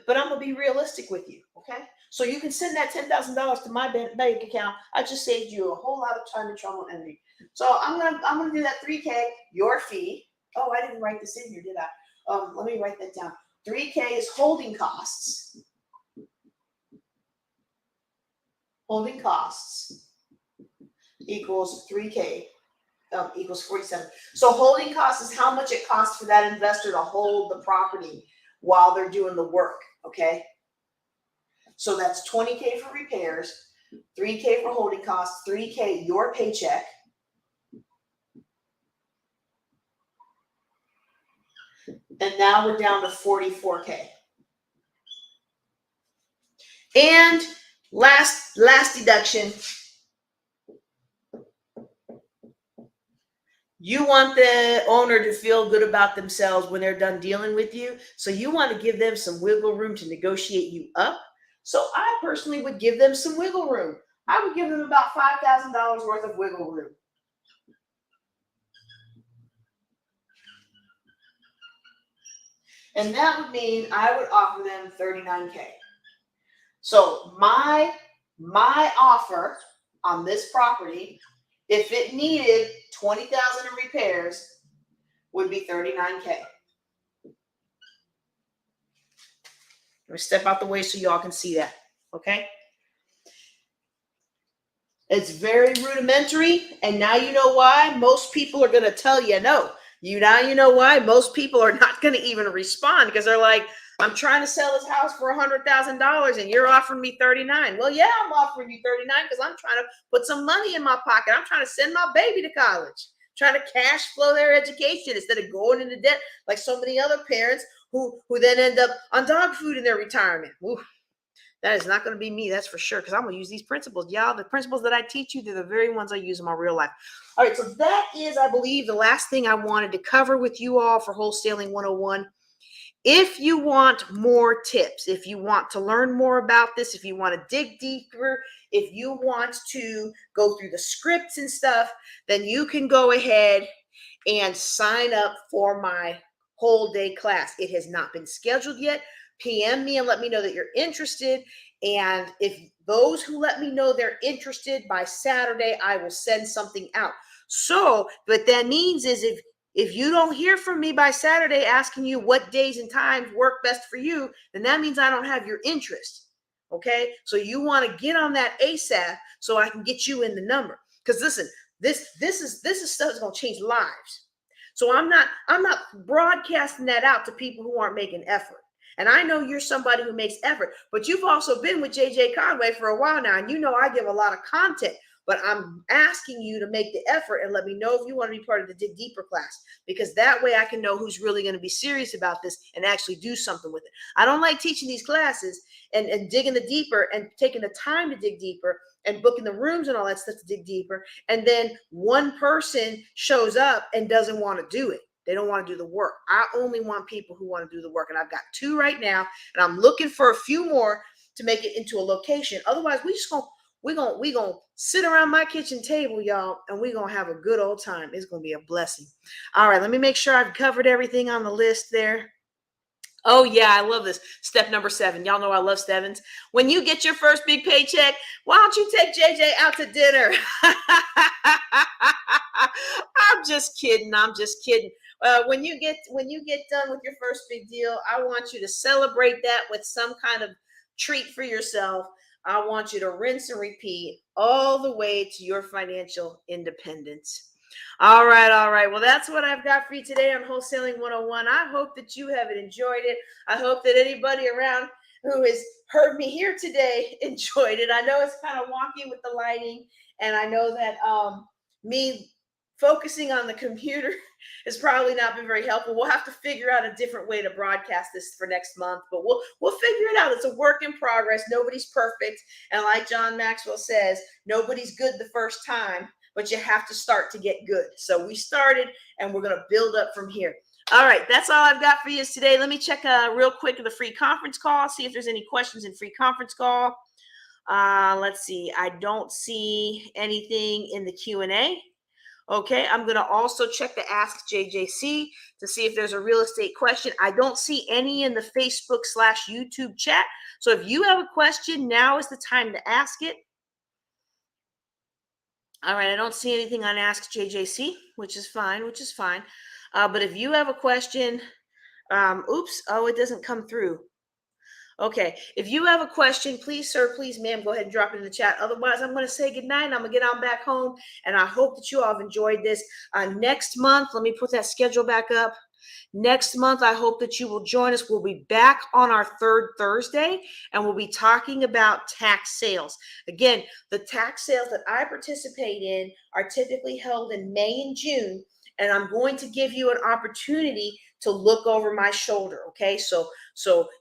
I'm gonna be realistic with you, okay? So you can send that $10,000 to my bank account. I just saved you a whole lot of time and trouble and energy. So I'm gonna do that 3K, your fee. Oh, I didn't write this in here, did I? Let me write that down. 3K is holding costs. Holding costs equals 3K equals 47. So holding costs is how much it costs for that investor to hold the property while they're doing the work, okay? So that's 20K for repairs, 3K for holding costs, 3K your paycheck. And now we're down to 44K. And last deduction, you want the owner to feel good about themselves when they're done dealing with you. So you want to give them some wiggle room to negotiate you up. So I personally would give them some wiggle room. I would give them about $5,000 worth of wiggle room. And that would mean I would offer them 39K. So my offer on this property, if it needed 20,000 in repairs, would be 39K. Let me step out the way so y'all can see that, okay? It's very rudimentary, and now you know why most people are going to tell you no. You know why most people are not going to even respond, because they're like, I'm trying to sell this house for $100,000 and you're offering me 39. Well, yeah, I'm offering you 39 because I'm trying to put some money in my pocket. I'm trying to send my baby to college, trying to cash flow their education instead of going into debt like so many other parents who then end up on dog food in their retirement. Ooh, that is not going to be me, that's for sure, because I'm going to use these principles. Y'all, the principles that I teach you, they're the very ones I use in my real life. All right, so that is, I believe, the last thing I wanted to cover with you all for Wholesaling 101. If you want more tips, if you want to learn more about this, if you want to dig deeper, if you want to go through the scripts and stuff, then you can go ahead and sign up for my whole day class. It has not been scheduled yet. PM me and let me know that you're interested. And if those who let me know they're interested by Saturday, I will send something out. So what that means is if you don't hear from me by Saturday asking you what days and times work best for you, then that means I don't have your interest. Okay? So you want to get on that ASAP so I can get you in the number. Because listen, this is stuff that's going to change lives. So I'm not broadcasting that out to people who aren't making effort. And I know you're somebody who makes effort, but you've also been with JJ Conway for a while now, and you know I give a lot of content. But I'm asking you to make the effort and let me know if you want to be part of the Dig Deeper class, because that way I can know who's really going to be serious about this and actually do something with it. I don't like teaching these classes and digging the deeper and taking the time to dig deeper and booking the rooms and all that stuff to dig deeper. And then one person shows up and doesn't want to do it. They don't want to do the work. I only want people who want to do the work. And I've got 2 right now, and I'm looking for a few more to make it into a location. Otherwise, we're gonna sit around my kitchen table, y'all, and we're gonna have a good old time. It's gonna be a blessing. All right, let me make sure I've covered everything on the list there. Oh yeah, I love this. Step number 7. Y'all know I love 7s. When you get your first big paycheck, why don't you take JJ out to dinner? I'm just kidding. When you get done with your first big deal, I want you to celebrate that with some kind of treat for yourself. I want you to rinse and repeat all the way to your financial independence. All right, all right. Well, that's what I've got for you today on Wholesaling 101. I hope that you have enjoyed it. I hope that anybody around who has heard me here today enjoyed it. I know it's kind of wonky with the lighting, and I know that me focusing on the computer has probably not been very helpful. We'll have to figure out a different way to broadcast this for next month, but we'll figure it out. It's a work in progress. Nobody's perfect, and like John Maxwell says, nobody's good the first time, but you have to start to get good. So we started, and we're going to build up from here. All right, that's all I've got for you today. Let me check real quick the free conference call, see if there's any questions in free conference call. Let's see. I don't see anything in the Q&A. Okay, I'm going to also check the Ask JJC to see if there's a real estate question. I don't see any in the Facebook/YouTube chat. So if you have a question, now is the time to ask it. All right, I don't see anything on Ask JJC, which is fine, but if you have a question, oops, oh, it doesn't come through. Okay, if you have a question, please, sir, please, ma'am, go ahead and drop it in the chat. Otherwise, I'm going to say goodnight, and I'm going to get on back home, and I hope that you all have enjoyed this. Next month, let me put that schedule back up. Next month, I hope that you will join us. We'll be back on our third Thursday, and we'll be talking about tax sales. Again, the tax sales that I participate in are typically held in May and June, and I'm going to give you an opportunity to look over my shoulder, okay? So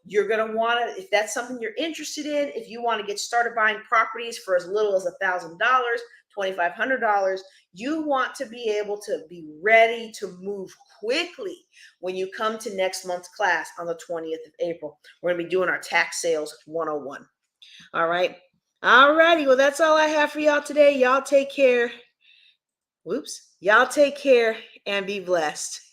you're going to want to, if that's something you're interested in, if you want to get started buying properties for as little as $1,000, $2,500, you want to be able to be ready to move quickly when you come to next month's class on the 20th of April. We're going to be doing our tax sales 101. All right. All righty. Well, that's all I have for y'all today. Y'all take care. Y'all take care and be blessed.